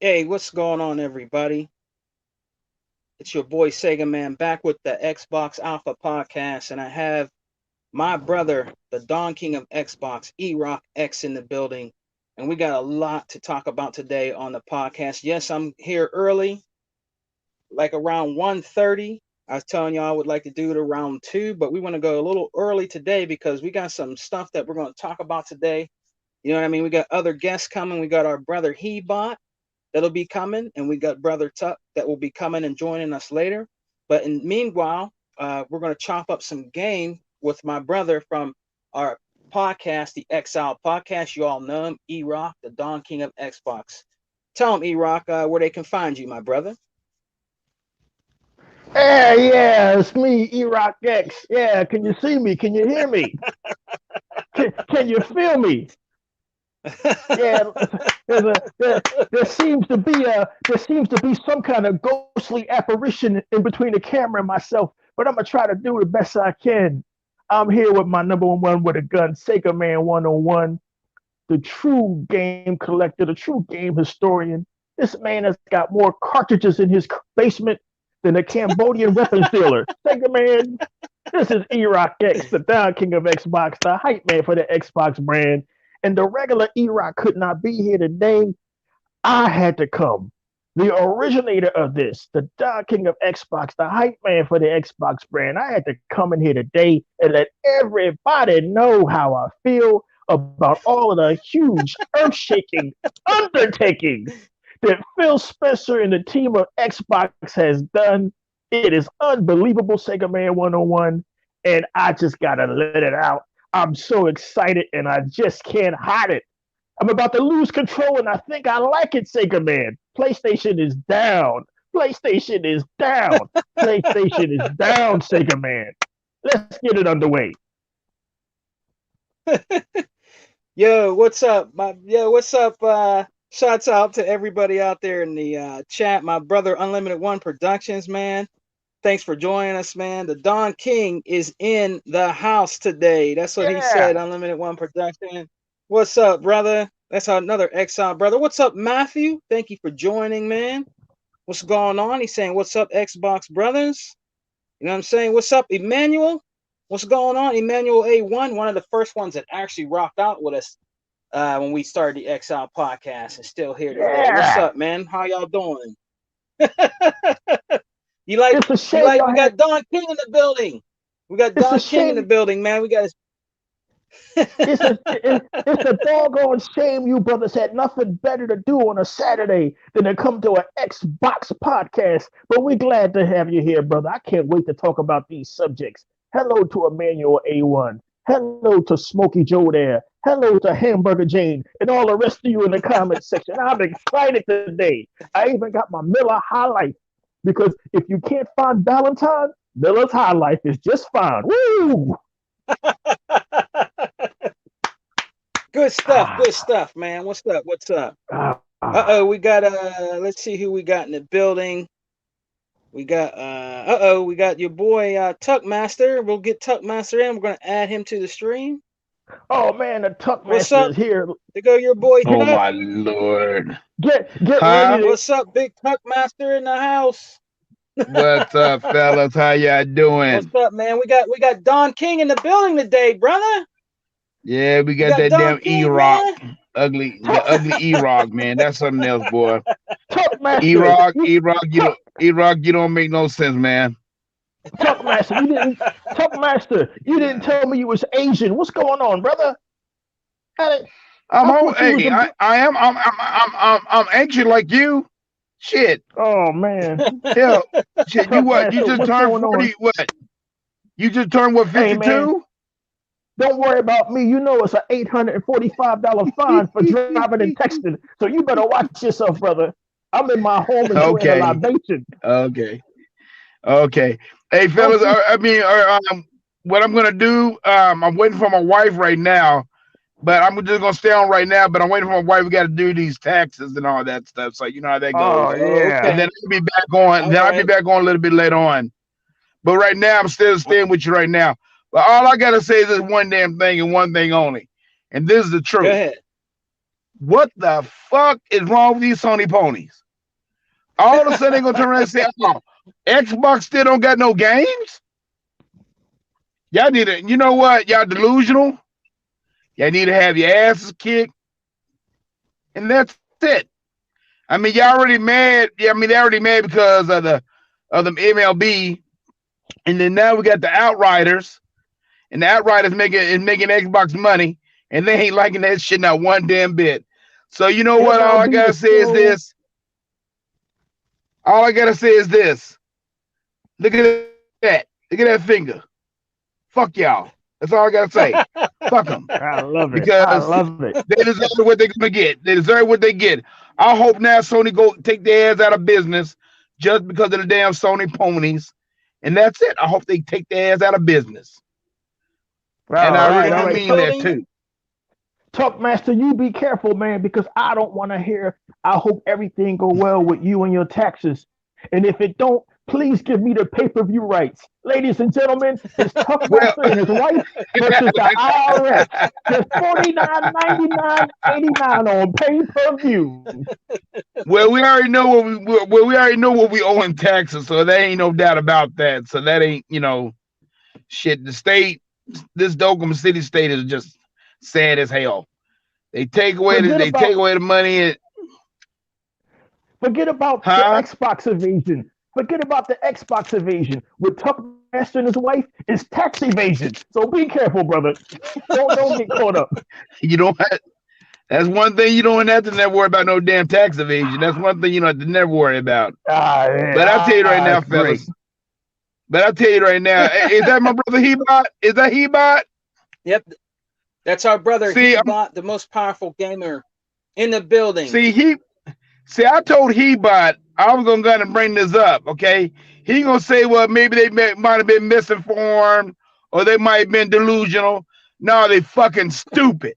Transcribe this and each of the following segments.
Hey, what's going on, everybody? It's your boy Sega Man back with the Xbox Alpha podcast, and I have my brother, the Don King of Xbox, E-Rock X, in the building, and we got a lot to talk about today on the podcast. Yes, I'm here early, like around 1:30. I was telling y'all I would like to do it around 2, but we want to go a little early today because we got some stuff that we're going to talk about today. You know what I mean? We got other guests coming. We got our brother Hebot that'll be coming, and we got Brother Tuck that will be coming and joining us later. But in meanwhile, we're going to chop up some game with my brother from our podcast, the Exile Podcast. You all know him, E-Rock, the Don King of Xbox. Tell him, E-Rock, where they can find you, my brother. Hey, yeah, it's me, E-Rock X. Yeah, can you see me? Can you hear me? Can you feel me? Yeah, there seems to be some kind of ghostly apparition in between the camera and myself, but I'm gonna try to do the best I can. I'm here with my number one with a gun, Sega Man 101, the true game collector, the true game historian. This man has got more cartridges in his basement than a Cambodian weapons dealer. Sega Man, this is E-Rock X, the Don King of Xbox, the hype man for the Xbox brand. And the regular E-Rock could not be here today. I had to come. The originator of this, the Don King of Xbox, the hype man for the Xbox brand. I had to come in here today and let everybody know how I feel about all of the huge, earth shaking undertakings that Phil Spencer and the team of Xbox has done. It is unbelievable, Sega Man 101, and I just gotta let it out. I'm so excited and I just can't hide it. I'm about to lose control and I think I like it, Sega Man. PlayStation is down. PlayStation is down. PlayStation is down, Sega Man. Let's get it underway. Yo, what's up? What's up? Shouts out to everybody out there in the chat. My brother Unlimited One Productions, man. Thanks for joining us, man. The Don King is in the house today. That's what he Yeah. said, Unlimited One Production. What's up, brother? That's another Exxon brother. What's up, Matthew? Thank you for joining, man. What's going on? He's saying, what's up, Xbox brothers? You know what I'm saying? What's up, Emmanuel? What's going on? Emmanuel A1, one of the first ones that actually rocked out with us when we started the Exile podcast and still here today. What's Yeah. up, man? How y'all doing? You like It's a you shame like y'all we had got Don King in the building. We got it's a Don King in the shame building, man. We got it's a doggone shame you brothers had nothing better to do on a Saturday than to come to an Xbox podcast. But we're glad to have you here, brother. I can't wait to talk about these subjects. Hello to Emmanuel A1. Hello to Smokey Joe there. Hello to Hamburger Jane and all the rest of you in the comment section. I'm excited today. I even got my Miller High Life because if you can't find Valentine, Miller's High Life is just fine. Woo! good Ah, stuff, man. What's up? What's up? ah. We got let's see who we got in the building. We got your boy Tuckmaster. We'll get Tuckmaster in. We're gonna add him to the stream. Oh man, the Tuck What's Master up? is here. To go your boy Oh Tuck. my Lord. Get ready Huh? to. What's up, big Tuckmaster in the house? What's up, fellas? How y'all What's doing? up, man? We got Don King in the building today, brother. Yeah, we We got got that Don damn King, E-Rock. man. The Tuck ugly E-Rock, man. That's something else, boy. Tuck Master. E-Rock, You E-Rock, Tuck E-Rock, you don't make no sense, man. Tuck Master. You didn't Tuck Master. You didn't tell me you was Asian. What's going on, brother? I, I thought you was Hey, a. I am I'm anxious like you. Shit. Oh man, Hell, shit, you Tuck what? You Master. just What's turned going on? 40, what? You just turned what, Hey man, 52? don't worry about me. You know it's an $845 fine for driving and texting. So you better watch yourself, brother. I'm in my home enjoying a Okay. libation. Okay. Okay. Hey, Don't fellas. you? I mean, what I'm gonna do? I'm waiting for my wife right now, but I'm just gonna stay on right now. But I'm waiting for my wife. We got to do these taxes and all that stuff. So you know how that Oh goes. Oh, yeah. And then okay. I'll be back on. All Then I'll be right. back on a little bit later on. But right now, I'm still Uh, staying with you right now. But all I gotta say is this one damn thing and one thing only, and this is the Go truth. ahead. what the fuck is wrong with these Sony ponies? All of a sudden, they're going to turn around and say, oh, Xbox still don't got no games? Y'all need to, you know what? Y'all delusional. Y'all need to have your asses kicked. And that's it. I mean, y'all already mad. Yeah, I mean, they're already mad because of the MLB. And then now we got the Outriders. And the Outriders making Xbox money. And they ain't liking that shit not one damn bit. So you know what? All I gotta say is this. All I gotta say is this. Look at that. Look at that finger. Fuck y'all. That's all I gotta say. Fuck them. I love it. Because I love it. they deserve what they're gonna get. They deserve what they get. I hope now Sony go take their ass out of business just because of the damn Sony ponies. And that's it. I hope they take their ass out of business. Right, and I really right. mean that too. Talk Master, you be careful, man, because I don't want to hear, I hope everything go well with you and your taxes. And if it don't, please give me the pay-per-view rights. Ladies and gentlemen, it's Talk Master and his wife versus the IRS. Just $49.99.89 on pay-per-view. Well, we already know what we owe in taxes, so there ain't no doubt about that. So that ain't, shit. The state, this Oklahoma City state is just sad as hell. They take away the money. And forget about the Xbox evasion. Forget about the Xbox evasion. With Tuck Master and his wife, it's tax evasion. So be careful, brother. Don't get caught up. That's one thing you don't have to never worry about, no damn tax evasion. That's one thing you don't have to never worry about. But I'll tell you right now, fellas. But I'll tell you right now, is that my brother Hebot? Is that Hebot? Yep. That's our brother Hebot, the most powerful gamer in the building. I told Hebot I was gonna go and bring this up, okay? He gonna say, well, maybe they might have been misinformed or they might have been delusional. No, they fucking stupid.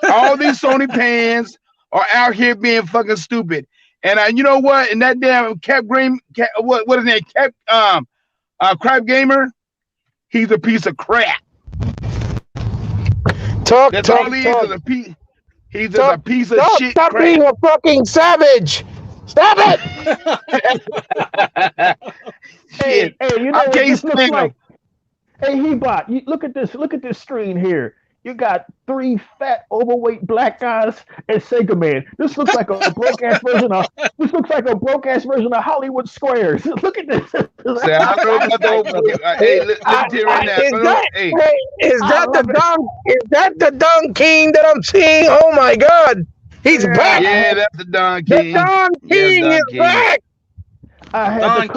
All these Sony fans are out here being fucking stupid. And you know what? And that damn what is that? Crap Gamer, he's a piece of crap. That's all he is a piece. He's just a piece of shit. Stop being a fucking savage. Stop it. Hey, you know what this looks like? Hey, Hebot, look at this. Look at this screen here. You got 3 fat, overweight black guys and Sega Man. This looks like a broke ass version of. This looks like a broke ass version of Hollywood Squares. Look at this. Hey, look right now. Is that the Don King that I'm seeing? Oh my God, he's back. Yeah, that's the Don King. The Don King is back. I had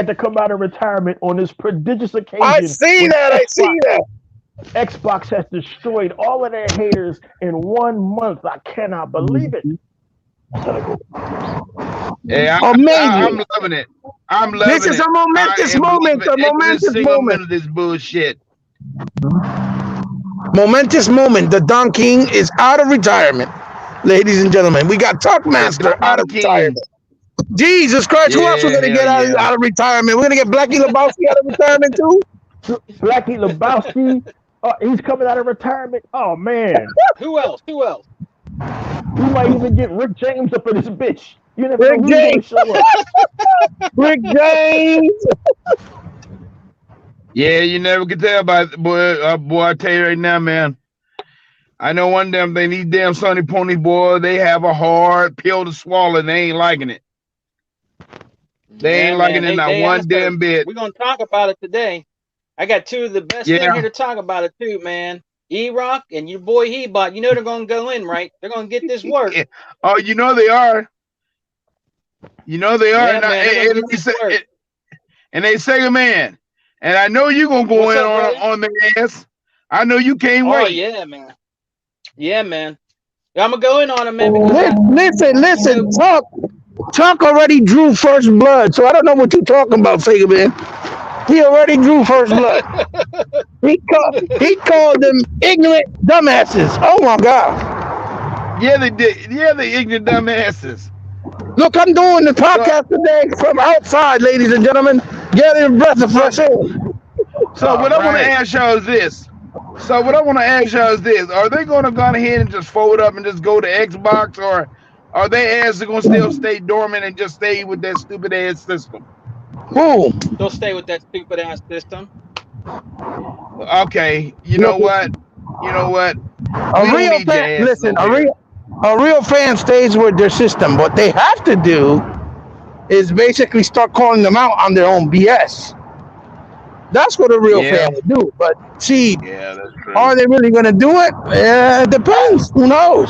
to come out of retirement on this prodigious occasion. I see that. Xbox has destroyed all of their haters in 1 month. I cannot believe it. Yeah, amazing. I'm loving it. I'm loving it. This is a momentous moment. A momentous moment. Of this bullshit. Momentous moment. The Don King is out of retirement, ladies and gentlemen. We got Talk Master out of retirement. Jesus Christ, who else we're going to get out of retirement? We're going to get Blackie Lebowski out of retirement too? Blackie Lebowski, he's coming out of retirement. Oh, man. Who else? We might even get Rick James up in this bitch. You never Rick James. Rick James. Yeah, you never can tell by boy. I tell you right now, man. I know one damn thing. These damn Sony pony boy, they have a hard pill to swallow, and they ain't liking it. They ain't liking it not one damn bit. We're gonna talk about it today. I got 2 of the best men here to talk about it too, man. E-Rock and your boy Hebot. You know they're gonna go in, right? They're gonna get this work. Oh, you know they are. Yeah, and they say, man. And I know you're gonna go on their ass. I know you can't wait. Oh yeah, man. Yeah, man. I'm gonna go in on him, man. Listen. Tuck already drew first blood, so I don't know what you're talking about, Sega Man. He already drew first blood. He called them ignorant dumbasses. Oh my God. Yeah, they did. Yeah, they ignorant dumbasses. Look, I'm doing the podcast today from outside, ladies and gentlemen. Getting a breath of fresh air. So what I want to ask y'all is this. So what I want to ask y'all is this: are they going to go ahead and just fold up and just go to Xbox, or are they actually going to still stay dormant and just stay with that stupid ass system? Who? They'll stay with that stupid ass system. Okay, you know Look, what? You know what? a We don't real need your fan. asses Listen, over here. a real fan stays with their system. What they have to do is basically start calling them out on their own BS. That's what a real fan Yeah, would do. But see, yeah, that's true. are they really going to do it? It depends. Who knows?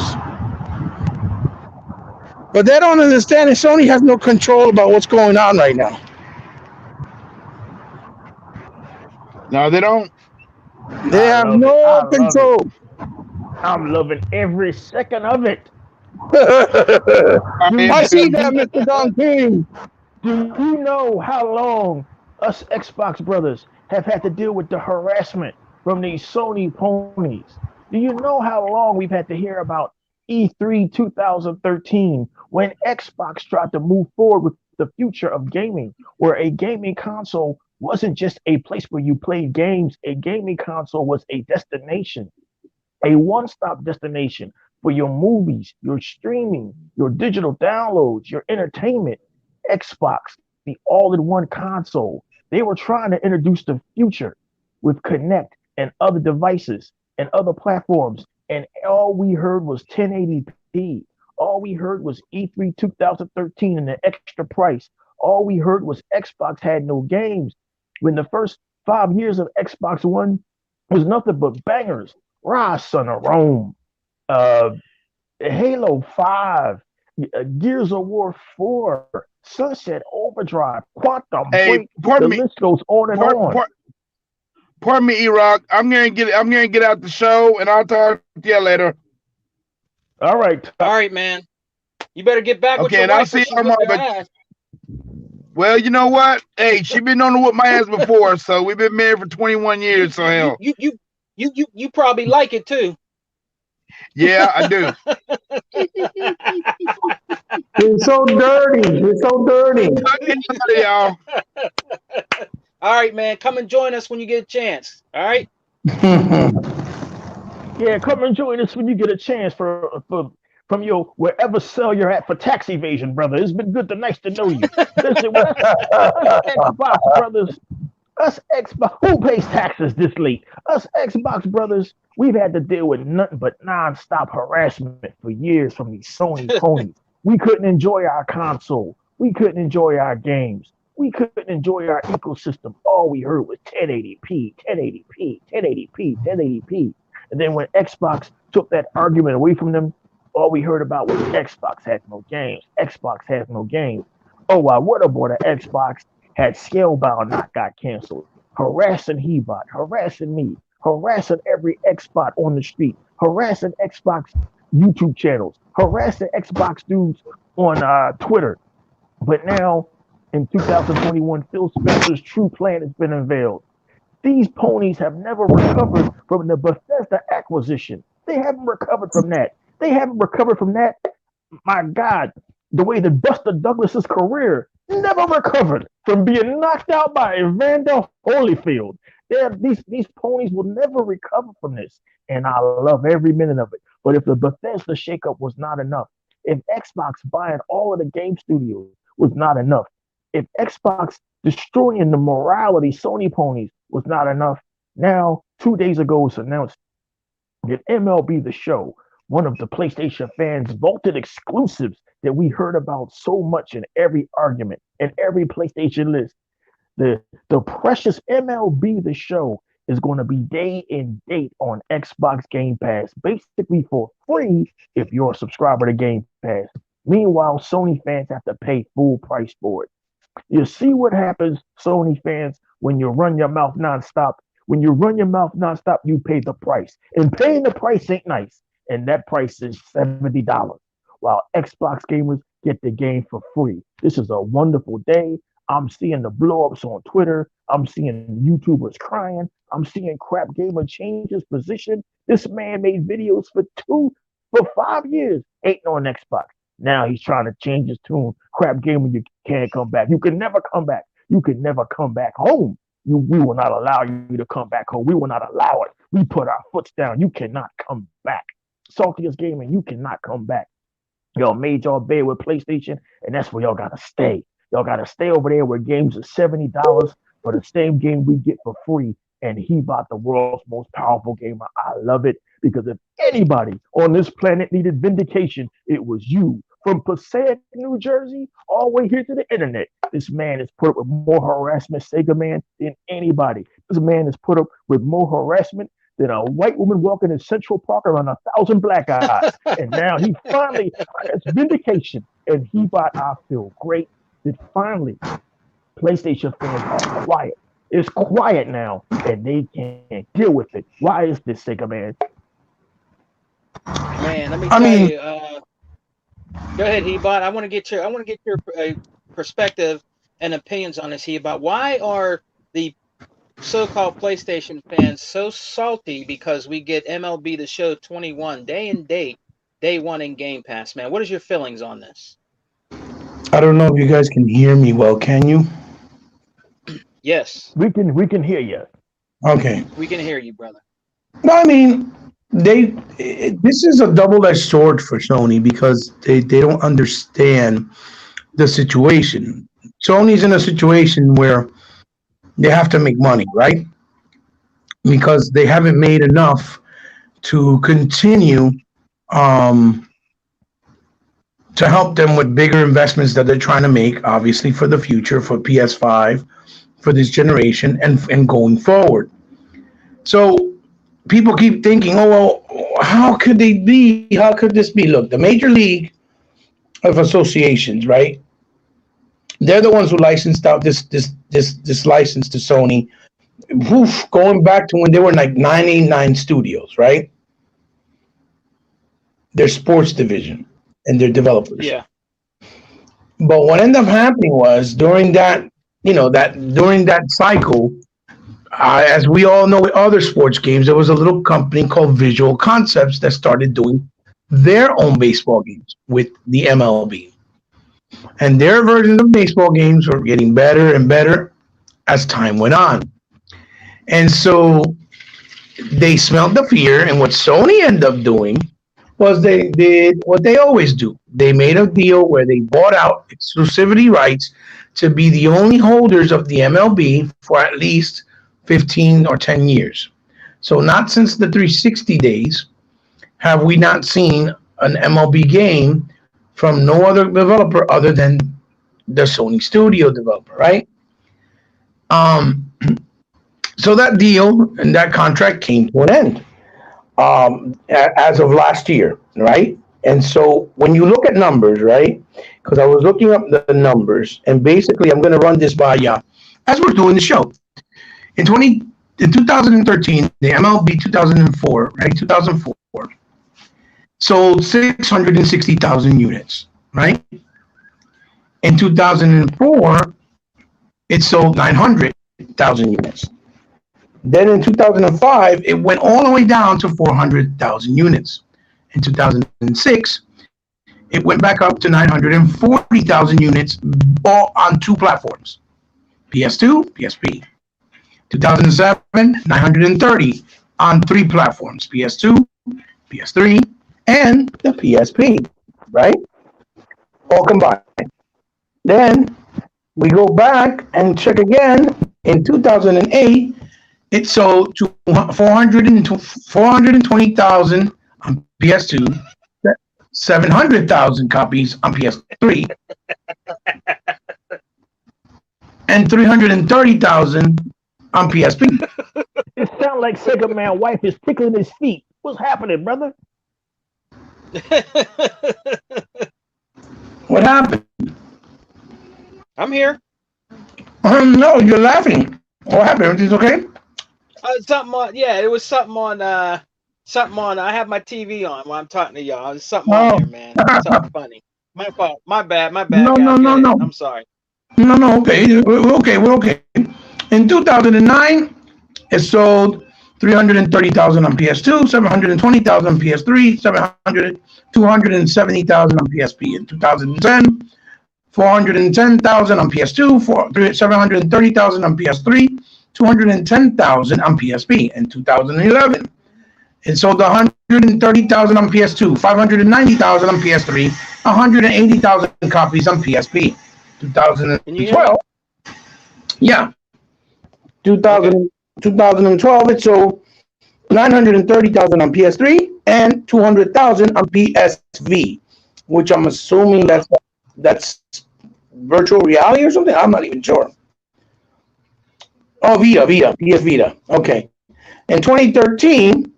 But they don't understand that Sony has no control about what's going on right now. No, they don't. They I have love it. no I love it. control. I'm loving every second of it. I Do am I see too. that, Mr. Don King. Do you know how long us Xbox brothers have had to deal with the harassment from these Sony ponies? Do you know how long we've had to hear about E3 2013 when Xbox tried to move forward with the future of gaming, where a gaming console wasn't just a place where you played games, a gaming console was a destination, a one-stop destination for your movies, your streaming, your digital downloads, your entertainment. Xbox, the all-in-one console. They were trying to introduce the future with Connect and other devices and other platforms, and all we heard was 1080p. All we heard was E3 2013 and the extra price. All we heard was Xbox had no games. When the first 5 years of Xbox One was nothing but bangers. Rise, Son of Rome, uh, Halo 5, Gears of War 4, Sunset Overdrive, Quantum Hey, Break, the pardon me. list goes on and Pardon, on. pardon me, E-Rock. I'm gonna get out the show, and I'll talk to you later. All right, All Tuck. right, man. You better get back with Okay, your and I'll wife or see you she whip tomorrow. your But ass. well, you know what? Hey, she been on to whip my ass before, so we've been married for 21 You years. So you you hell, you you you probably like it too. yeah, I do. He's so dirty. He's so dirty. Okay, y'all. All right, man. Come and join us when you get a chance. All right. Yeah, come and join us when you get a chance for from your wherever cell you're at for tax evasion, brother. It's been good to nice to know you. Listen, us Xbox brothers, us Xbox, who pays taxes this late? Us Xbox brothers, we've had to deal with nothing but nonstop harassment for years from these Sony ponies. We couldn't enjoy our console. We couldn't enjoy our games. We couldn't enjoy our ecosystem. All we heard was 1080p, 1080p, 1080p, 1080p. And then when Xbox took that argument away from them, all we heard about was Xbox has no games. Xbox has no games. Oh, I would have bought an Xbox had Scalebound not got canceled, harassing Hebot, harassing me, harassing every Xbot on the street, harassing Xbox YouTube channels, harassing Xbox dudes on Twitter. But now, in 2021, Phil Spencer's true plan has been unveiled. These ponies have never recovered from the Bethesda acquisition. They haven't recovered from that. They haven't recovered from that. My God, the way that Buster Douglas's career never recovered from being knocked out by Evander Holyfield. These ponies will never recover from this, and I love every minute of it. But if the Bethesda shakeup was not enough, if Xbox buying all of the game studios was not enough, if Xbox destroying the morality Sony ponies was not enough, now 2 days ago it's announced that MLB The Show, one of the PlayStation fans' vaulted exclusives that we heard about so much in every argument and every PlayStation list, the precious MLB The Show is going to be day and date on Xbox Game Pass, basically for free if you're a subscriber to Game Pass. Meanwhile, Sony fans have to pay full price for it. You see what happens, Sony fans, when you run your mouth nonstop. When you run your mouth nonstop, you pay the price. And paying the price ain't nice. And that price is $70. While Xbox gamers get the game for free. This is a wonderful day. I'm seeing the blow-ups on Twitter. I'm seeing YouTubers crying. I'm seeing Crap Gamer change his position. This man made videos for 5 years, hating on Xbox. Now he's trying to change his tune. Crap Gamer, you can't come back. You can never come back. You can never come back home. We will not allow you to come back home. We will not allow it. We put our foots down. You cannot come back. Saltiest Gaming, you cannot come back. Y'all made y'all bed with PlayStation, and that's where y'all gotta stay. Y'all gotta stay over there where games are $70 for the same game we get for free. And he bought the world's most powerful gamer. I love it because if anybody on this planet needed vindication, it was you. From Passaic, New Jersey, all the way here to the internet. This man has put up with more harassment, Sega man, than anybody. This man has put up with more harassment than a white woman walking in Central Park around 1,000 black eyes. And now he finally has vindication. And he bought, I feel great that finally PlayStation fans are quiet. It's quiet now, and they can't deal with it. Why is this, Sega man? Man, let me tell you. Go ahead, Hebot. I want to get your perspective and opinions on this, Hebot. Why are the so-called PlayStation fans so salty because we get MLB The Show 21 day one in Game Pass? Man, what is your feelings on this? I don't know if you guys can hear me well. Can you? Yes, we can hear you. Okay, we can hear you, brother. No, I mean this is a double-edged sword for Sony because they don't understand the situation. Sony's in a situation where they have to make money, right? Because they haven't made enough to continue to help them with bigger investments that they're trying to make, obviously for the future, for PS5, for this generation, and going forward. So people keep thinking, oh, well, how could they be? How could this be? Look, the Major League of Associations, right? They're the ones who licensed out this license to Sony, going back to when they were like 989 Studios, right? Their sports division and their developers. Yeah. But what ended up happening was during that cycle, as we all know with other sports games, there was a little company called Visual Concepts that started doing their own baseball games with the MLB. And their versions of baseball games were getting better and better as time went on. And so they smelled the fear, and what Sony ended up doing was they did what they always do. They made a deal where they bought out exclusivity rights to be the only holders of the MLB for at least 15 or 10 years. So not since the 360 days have we not seen an MLB game from no other developer other than the Sony Studio developer, right? So that deal and that contract came to an end as of last year, right? And so when you look at numbers, right? Because I was looking up the numbers, and basically I'm going to run this by you as we're doing the show. In 2013, the MLB 2004, right? 2004 sold 660,000 units, right? In 2004, it sold 900,000 units. Then in 2005, it went all the way down to 400,000 units. In 2006, it went back up to 940,000 units, all on two platforms, PS2, PSP. 2007, 930 on three platforms, PS2, PS3, and the PSP, right? All combined. Then we go back and check again. In 2008, it sold to 420,000 on PS2, 700,000 copies on PS3, and 330,000 on PSP. It sounds like Sega Man wife is tickling his feet. What's happening, brother? What happened? I'm here. No, you're laughing. What happened? Everything's okay? Something on. Yeah, it was something on. Something on. I have my TV on while I'm talking to y'all. There's something on there, man. Something funny. My fault. My bad. My bad. No. I'm sorry. No. Okay. We're okay. In 2009, it sold 330,000 on PS2, 720,000 on PS3, 270,000 on PSP. In 2010, 410,000 on PS2, 730,000 on PS3, 210,000 on PSP. In 2011, it sold 130,000 on PS2, 590,000 on PS3, 180,000 copies on PSP. Can you hear me? 2012, yeah, 2000, 2012, it sold 930,000 on PS3 and 200,000 on PSV, which I'm assuming that's virtual reality or something. I'm not even sure. Oh, PS Vita. Okay. In 2013,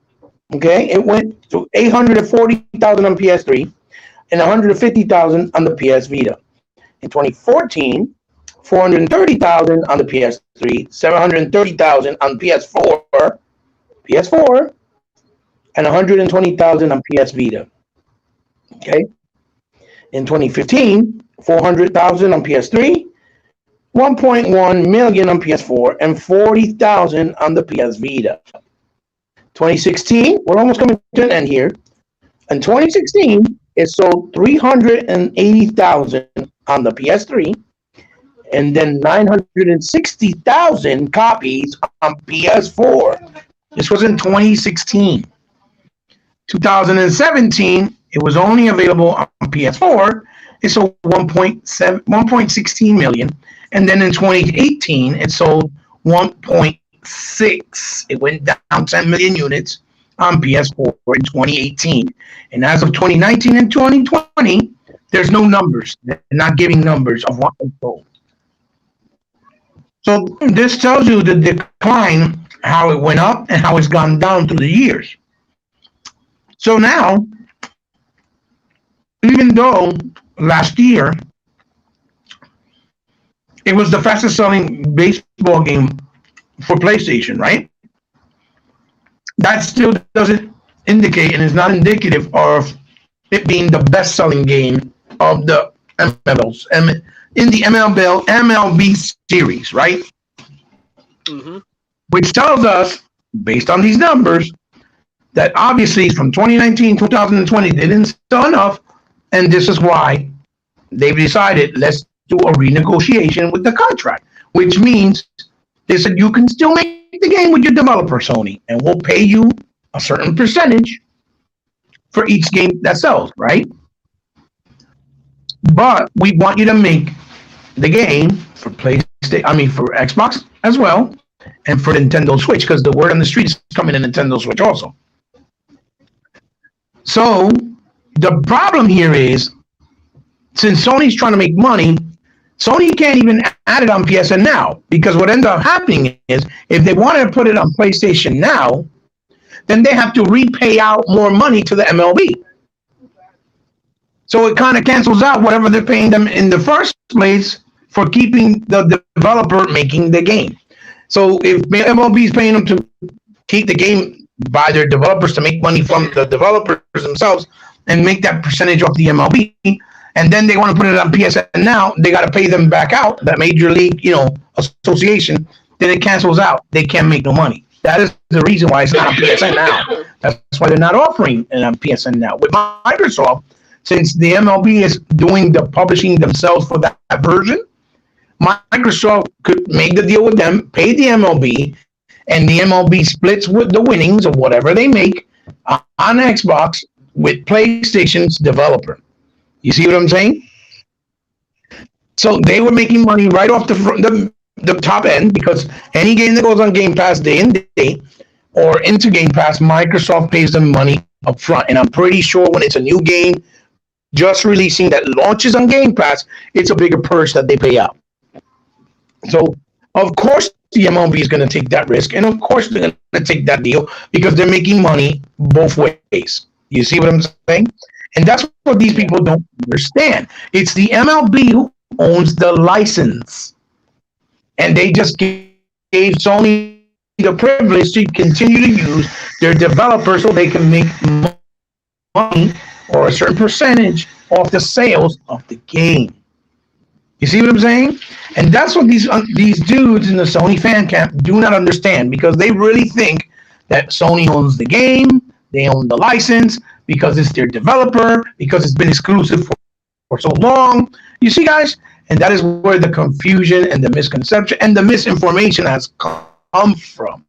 okay, it went to 840,000 on PS3 and 150,000 on the PS Vita. In 2014, 430,000 on the PS3, 730,000 on PS4, and 120,000 on PS Vita. Okay. In 2015, 400,000 on PS3, 1.1 million on PS4, and 40,000 on the PS Vita. 2016, we're almost coming to an end here. In 2016, it sold 380,000 on the PS3, and then 960,000 copies on PS4. This was in 2016. 2017, it was only available on PS4. It sold 1.16 million. And then in 2018, it sold 1.6. It went down 10 million units on PS4 in 2018. And as of 2019 and 2020, there's no numbers. They're not giving numbers of what they sold. So this tells you the decline, how it went up and how it's gone down through the years. So now, even though last year it was the fastest selling baseball game for PlayStation, right? That still doesn't indicate and is not indicative of it being the best selling game of the MLBs in the MLB series, right? Mm-hmm. Which tells us, based on these numbers, that obviously from 2019, 2020, they didn't sell enough, and this is why they've decided, let's do a renegotiation with the contract, which means they said you can still make the game with your developer, Sony, and we'll pay you a certain percentage for each game that sells, right? But we want you to make the game for for Xbox as well, and for Nintendo Switch, because the word on the street is coming to Nintendo Switch also. So the problem here is, since Sony's trying to make money, Sony can't even add it on PSN Now, because what ends up happening is, if they want to put it on PlayStation Now, then they have to repay out more money to the MLB. So it kind of cancels out whatever they're paying them in the first place for keeping the developer making the game. So if MLB is paying them to keep the game by their developers to make money from the developers themselves and make that percentage off the MLB, and then they want to put it on PSN Now, they got to pay them back out, that major league, association, then it cancels out. They can't make no money. That is the reason why it's not on PSN Now. That's why they're not offering it on PSN Now. With Microsoft, since the MLB is doing the publishing themselves for that version, Microsoft could make the deal with them, pay the MLB, and the MLB splits with the winnings of whatever they make on Xbox with PlayStation's developer. You see what I'm saying? So they were making money right off the top end, because any game that goes on Game Pass day and day or into Game Pass, Microsoft pays them money up front. And I'm pretty sure when it's a new game just releasing that launches on Game Pass, it's a bigger purse that they pay out. So, of course, the MLB is going to take that risk, and of course they're going to take that deal, because they're making money both ways. You see what I'm saying? And that's what these people don't understand. It's the MLB who owns the license, and they just gave Sony the privilege to continue to use their developers so they can make money or a certain percentage off the sales of the game. You see what I'm saying? And that's what these dudes in the Sony fan camp do not understand, because they really think that Sony owns the game, they own the license, because it's their developer, because it's been exclusive for so long. You see, guys? And that is where the confusion and the misconception and the misinformation has come come from.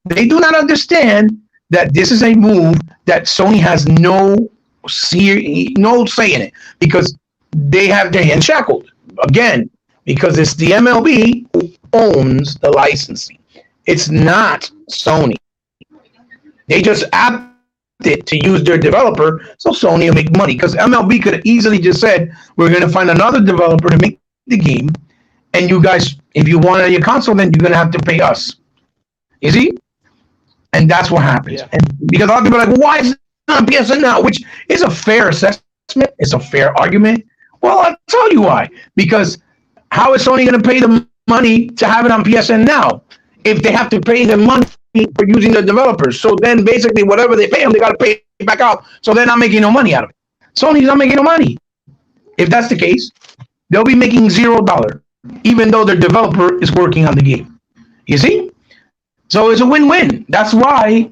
They do not understand that this is a move that Sony has no say in it, because they have their hands shackled. Again, because it's the MLB who owns the licensing. It's not Sony. They just opted to use their developer so Sony will make money. Because MLB could have easily just said, we're going to find another developer to make the game, and you guys, if you want your console, then you're going to have to pay us. You see? And that's what happens. Yeah. And because a lot of people are like, well, why is it not on PSN now? Which is a fair assessment. It's a fair argument. Well, I'll tell you why. Because how is Sony going to pay the money to have it on PSN now if they have to pay the money for using the developers? So then basically whatever they pay them, they got to pay it back out. So they're not making no money out of it. Sony's not making no money. If that's the case, they'll be making $0, even though their developer is working on the game. You see? So it's a win-win. That's why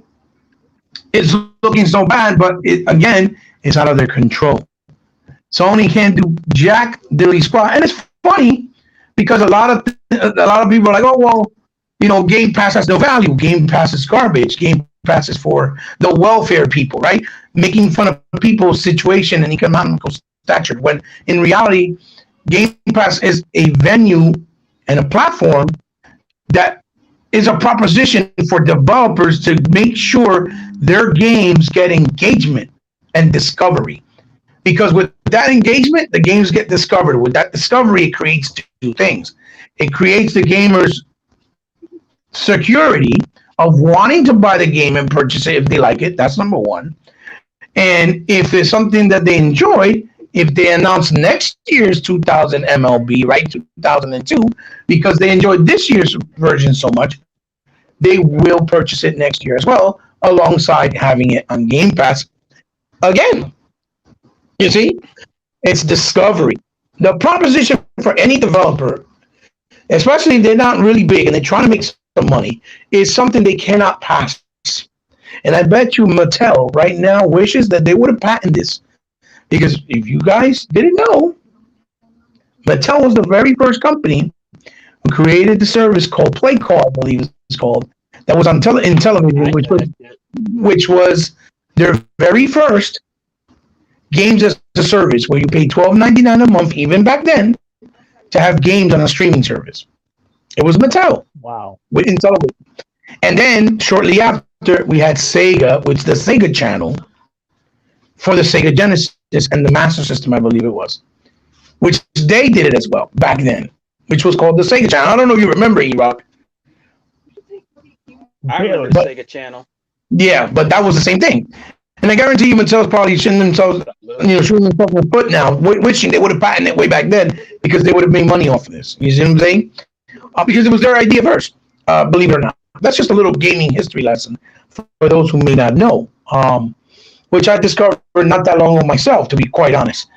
it's looking so bad, but again, it's out of their control. Sony can't do jack diddly squat. And it's funny because a lot of people are like, oh, well, you know, Game Pass has no value. Game Pass is garbage. Game Pass is for the welfare people, right? Making fun of people's situation and economical stature. When in reality, Game Pass is a venue and a platform that is a proposition for developers to make sure their games get engagement and discovery. Because with that engagement, the games get discovered. With that discovery, it creates two things. It creates the gamers' security of wanting to buy the game and purchase it if they like it. That's number one. And if there's something that they enjoy, if they announce next year's 2000 MLB, right, 2002, because they enjoyed this year's version so much, they will purchase it next year as well, alongside having it on Game Pass again. You see, it's discovery. The proposition for any developer, especially if they're not really big and they're trying to make some money, is something they cannot pass. And I bet you Mattel right now wishes that they would have patented this. Because if you guys didn't know, Mattel was the very first company who created the service called Play Call, I believe it's called, that was on in television, which was their very first games as a service, where you pay $12.99 a month, even back then, to have games on a streaming service. It was Mattel. Wow. In television. And then shortly after, we had Sega, which the Sega Channel for the Sega Genesis and the Master System, I believe it was, which they did it as well back then, which was called the Sega Channel. I don't know if you remember, E-Rock. I remember the Sega Channel. Yeah, but that was the same thing. And I guarantee you Mattel's probably shooting themselves in the foot now, wishing they would have patented it way back then, because they would have made money off of this. You see what I'm saying? Because it was their idea first, believe it or not. That's just a little gaming history lesson for those who may not know, which I discovered not that long ago myself, to be quite honest.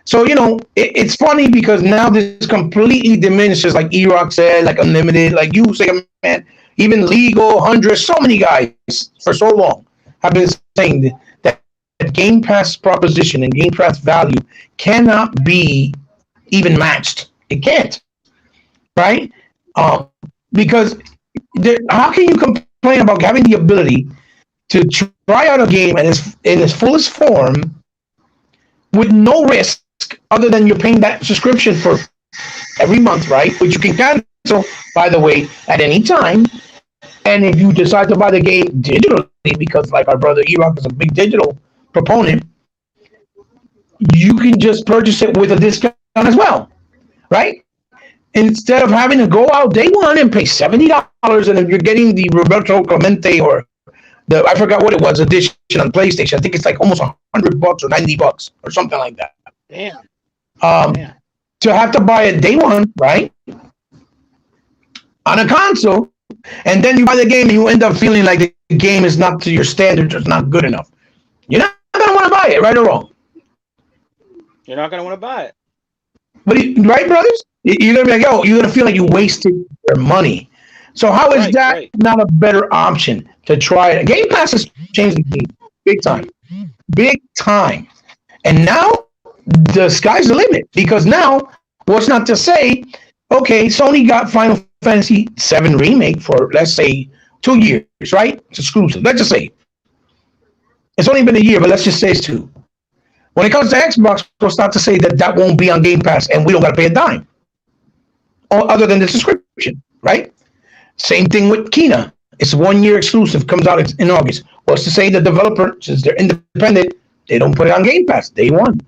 So, you know, it's funny because now this completely diminishes, like E-Rock said, like Unlimited, like you say, man, even Legal, 100, so many guys for so long have been saying that Game Pass proposition and Game Pass value cannot be even matched. It can't, right? Because how can you complain about having the ability to try out a game in its fullest form with no risk other than you're paying that subscription for every month, right? Which you can cancel, by the way, at any time. And if you decide to buy the game digitally, because like our brother E-Rock is a big digital proponent, you can just purchase it with a discount as well, right? Instead of having to go out day one and pay $70, and if you're getting the Roberto Clemente or I forgot what it was, edition on PlayStation, I think it's like almost $100 or $90 or something like that. Damn. To have to buy it day one, right? On a console, and then you buy the game and you end up feeling like the game is not to your standards or it's not good enough. You're not going to want to buy it, right or wrong? You're not going to want to buy it. But right, brothers? You're going to be like, yo, you're going to feel like you wasted your money. So how is that not a better option to try it? Game Pass has changed the game big time. Big time. And now the sky's the limit, because now what's not to say, okay, Sony got Final Fantasy 7 remake for, let's say, 2 years, right? It's exclusive. Let's just say it's only been a year, but let's just say it's two. When it comes to Xbox, we'll start to say that that won't be on Game Pass, and we don't got to pay a dime, or other than the subscription, right? Same thing with Kina. It's 1 year exclusive, comes out in August. What's to say the developer, since they're independent, they don't put it on Game Pass day one.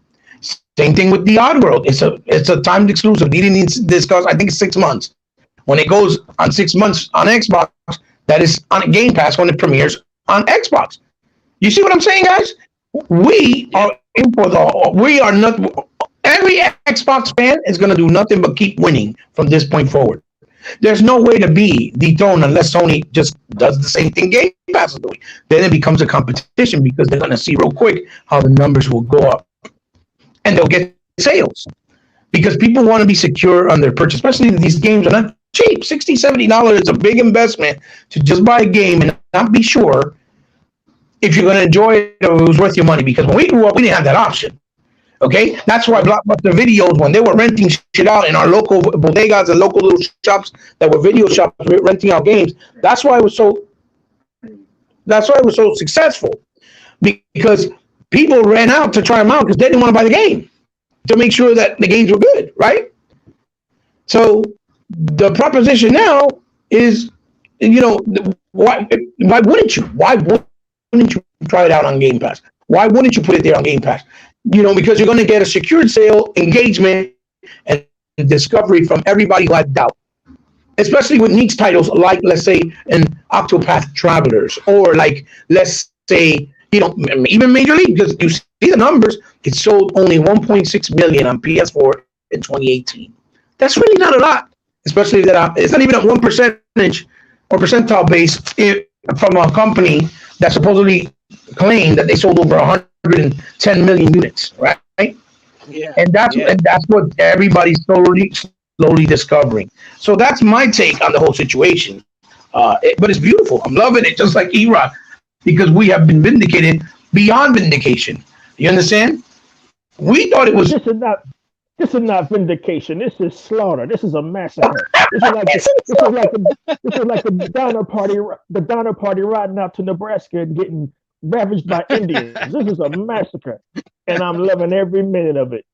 Same thing with the Oddworld. It's a timed exclusive. They didn't discuss. I think it's 6 months. When it goes on 6 months on Xbox, that is on Game Pass when it premieres on Xbox. You see what I'm saying, guys? We are in for the. We are not. Every Xbox fan is going to do nothing but keep winning from this point forward. There's no way to be dethroned unless Sony just does the same thing Game Pass is doing. Then it becomes a competition because they're going to see real quick how the numbers will go up, and they'll get sales because people want to be secure on their purchase, especially these games are not cheap. $60, $70 is a big investment to just buy a game and not be sure if you're going to enjoy it or it was worth your money. Because when we grew up, we didn't have that option. Okay, that's why Blockbuster Videos, when they were renting shit out in our local bodegas and local little shops that were video shops renting out games, that's why it was so successful, because people ran out to try them out because they didn't want to buy the game to make sure that the games were good, right? So the proposition now is, why wouldn't you? Why wouldn't you try it out on Game Pass? Why wouldn't you put it there on Game Pass? Because you're going to get a secured sale, engagement, and discovery from everybody who had doubt. Especially with niche titles like, let's say, an Octopath Travelers, or like, let's say, even Major League, because you see the numbers, it sold only 1.6 million on PS4 in 2018. That's really not a lot, especially that it's not even at 1% or percentile base from a company that supposedly claimed that they sold over 110 million units, right? Yeah. And that's what everybody's slowly discovering. So that's my take on the whole situation. But it's beautiful. I'm loving it, just like E-Rock, because we have been vindicated beyond vindication. You understand? We thought it was. This is not vindication. This is slaughter. This is a massacre. This is like the Donner Party riding out to Nebraska and getting ravaged by Indians. This is a massacre, and I'm loving every minute of it.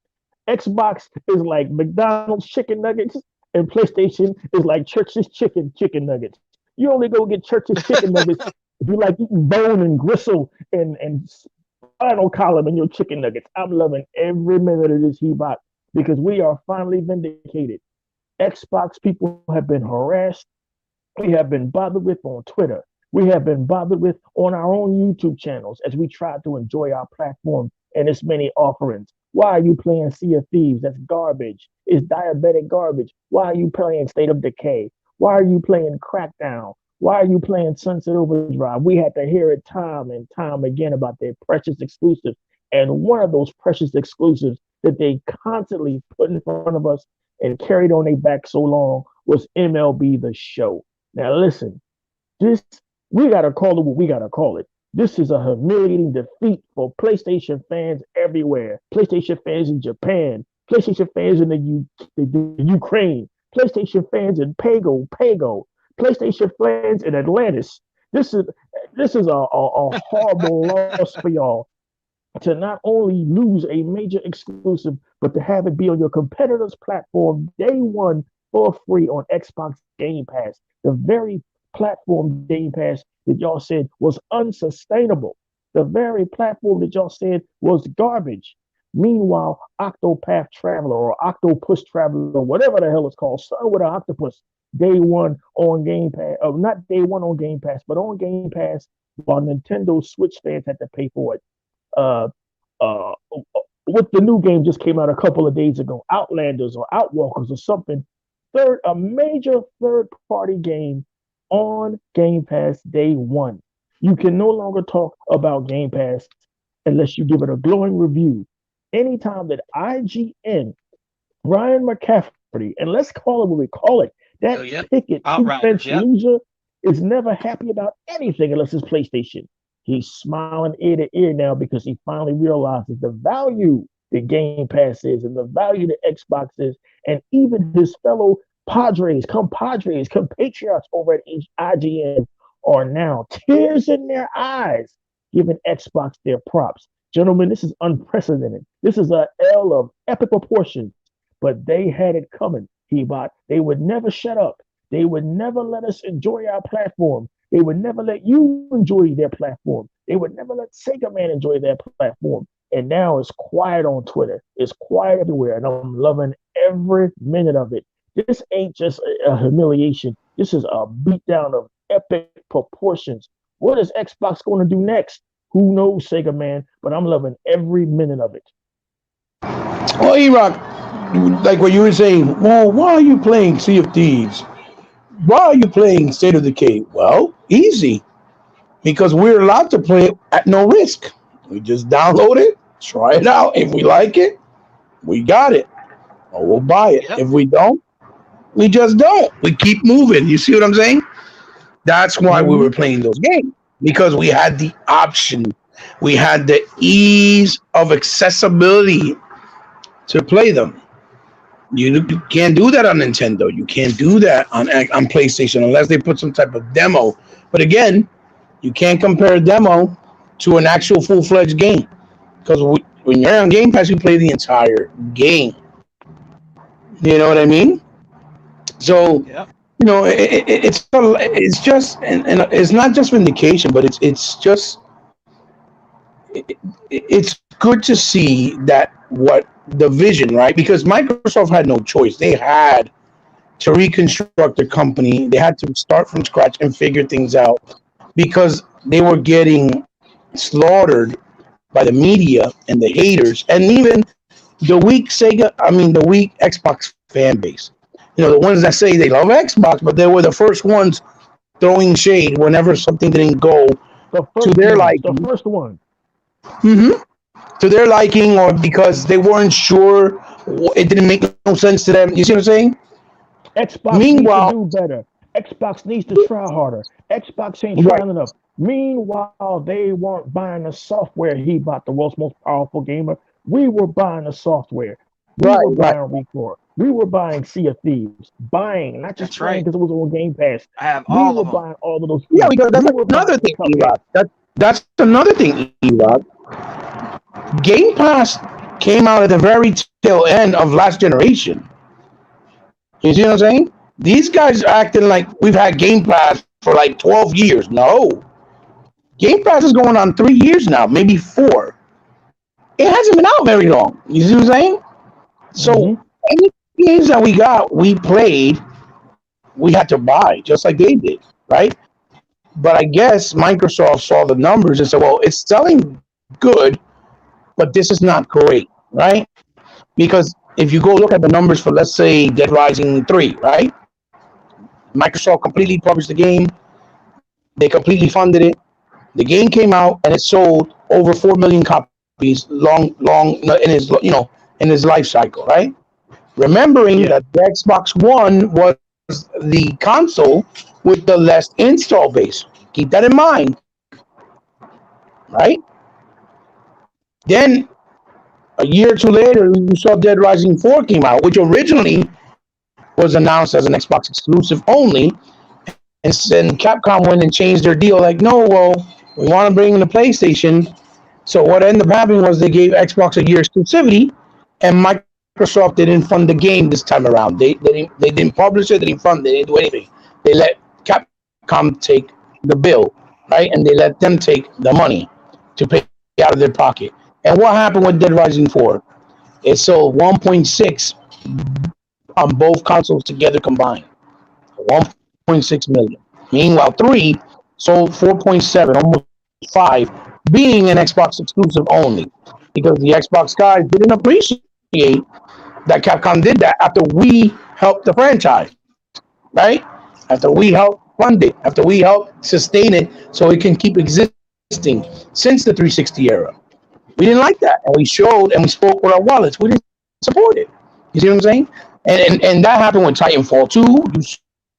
Xbox is like McDonald's chicken nuggets, and PlayStation is like Church's chicken nuggets. You only go get Church's chicken nuggets if you like eating bone and gristle and spinal column in your chicken nuggets. I'm loving every minute of this Hebot because we are finally vindicated. Xbox people have been harassed. We have been bothered with on Twitter. We have been bothered with on our own YouTube channels as we try to enjoy our platform and its many offerings. Why are you playing Sea of Thieves? That's garbage. It's diabetic garbage. Why are you playing State of Decay? Why are you playing Crackdown? Why are you playing Sunset Overdrive? We had to hear it time and time again about their precious exclusives. And one of those precious exclusives that they constantly put in front of us and carried on their back so long was MLB The Show. Now listen, we got to call it what we got to call it. This is a humiliating defeat for PlayStation fans everywhere. PlayStation fans in Japan, PlayStation fans in the Ukraine, PlayStation fans in Pago, PlayStation fans in Atlantis. This is a horrible loss for y'all to not only lose a major exclusive, but to have it be on your competitor's platform day one for free on Xbox Game Pass. The very platform Game Pass that y'all said was unsustainable. The very platform that y'all said was garbage. Meanwhile, Octopath Traveler or Octopus Traveler, or whatever the hell it's called, something with an octopus, day one on Game Pass, not day one on Game Pass, but on Game Pass, while Nintendo Switch fans had to pay for it. What the new game just came out a couple of days ago, Outlanders or Outwalkers or something, a major third-party game on Game Pass day one. You can no longer talk about Game Pass unless you give it a glowing review. Anytime that IGN, Ryan McCafferty, and let's call it what we call it, that picket two-bench loser is never happy about anything unless it's PlayStation. He's smiling ear to ear now because he finally realizes the value that Game Pass is and the value that Xbox is, and even his fellow Padres, compatriots over at IGN are now tears in their eyes, giving Xbox their props. Gentlemen, this is unprecedented. This is a L of epic proportions, but they had it coming, Hebot. They would never shut up. They would never let us enjoy our platform. They would never let you enjoy their platform. They would never let Sega Man enjoy their platform. And now it's quiet on Twitter. It's quiet everywhere. And I'm loving every minute of it. This ain't just a humiliation. This is a beatdown of epic proportions. What is Xbox going to do next? Who knows, Sega Man? But I'm loving every minute of it. Well, E-Rock, like what you were saying, well, why are you playing Sea of Thieves? Why are you playing State of Decay? Well, easy. Because we're allowed to play it at no risk. We just download it, try it out. If we like it, we got it. Or we'll buy it. Yep. If we don't, we just don't. We keep moving. You see what I'm saying? That's why we were playing those games. Because we had the option. We had the ease of accessibility to play them. You can't do that on Nintendo. You can't do that on PlayStation unless they put some type of demo. But again, you can't compare a demo to an actual full-fledged game. Because when you're on Game Pass, you play the entire game. You know what I mean? So, yep. You know, it's just, and it's not just vindication, but it's just, it's good to see that what the vision, right? Because Microsoft had no choice. They had to reconstruct the company. They had to start from scratch and figure things out because they were getting slaughtered by the media and the haters and even the weak Xbox fan base. You know, the ones that say they love Xbox, but they were the first ones throwing shade whenever something didn't go to their liking. The first one. Mm-hmm. To their liking, or because they weren't sure, it didn't make no sense to them. You see what I'm saying? Xbox needs to do better. Xbox needs to try harder. Xbox ain't trying enough. Meanwhile, they weren't buying the software. He bought the world's most powerful gamer. We were buying the software. We were buying Recore. We were buying Sea of Thieves. Buying, not just playing because it was on Game Pass. I have all of them. Buying all of those things. Yeah, because that's another thing, E-Rock. That's another thing, E-Rock. Game Pass came out at the very tail end of last generation. You see what I'm saying? These guys are acting like we've had Game Pass for like 12 years. No. Game Pass is going on 3 years now, maybe 4. It hasn't been out very long. You see what I'm saying? So any games that we played, we had to buy, just like they did, right? But I guess Microsoft saw the numbers and said, well, it's selling good, but this is not great, right? Because if you go look at the numbers for, let's say, Dead Rising 3, right? Microsoft completely published the game. They completely funded it. The game came out and it sold over 4 million copies long in his life cycle, right? Remembering that the Xbox One was the console with the less install base. Keep that in mind, right? Then a year or two later, you saw Dead Rising 4 came out, which originally was announced as an Xbox exclusive only. And then Capcom went and changed their deal. Like, no, well, we want to bring in the PlayStation. So what ended up happening was they gave Xbox a year exclusivity, and Microsoft didn't fund the game this time around. They didn't publish it. They didn't fund it. They didn't do anything. They let Capcom take the bill, right? And they let them take the money to pay out of their pocket. And what happened with Dead Rising 4? It sold 1.6 on both consoles together combined. 1.6 million. Meanwhile, 3 sold 4.7, almost 5, being an Xbox exclusive only. Because the Xbox guys didn't appreciate that Capcom did that after we helped the franchise, right? After we helped fund it, after we helped sustain it so it can keep existing since the 360 era. We didn't like that, and we showed and we spoke with our wallets. We didn't support it. You see what I'm saying? And that happened with Titanfall 2. You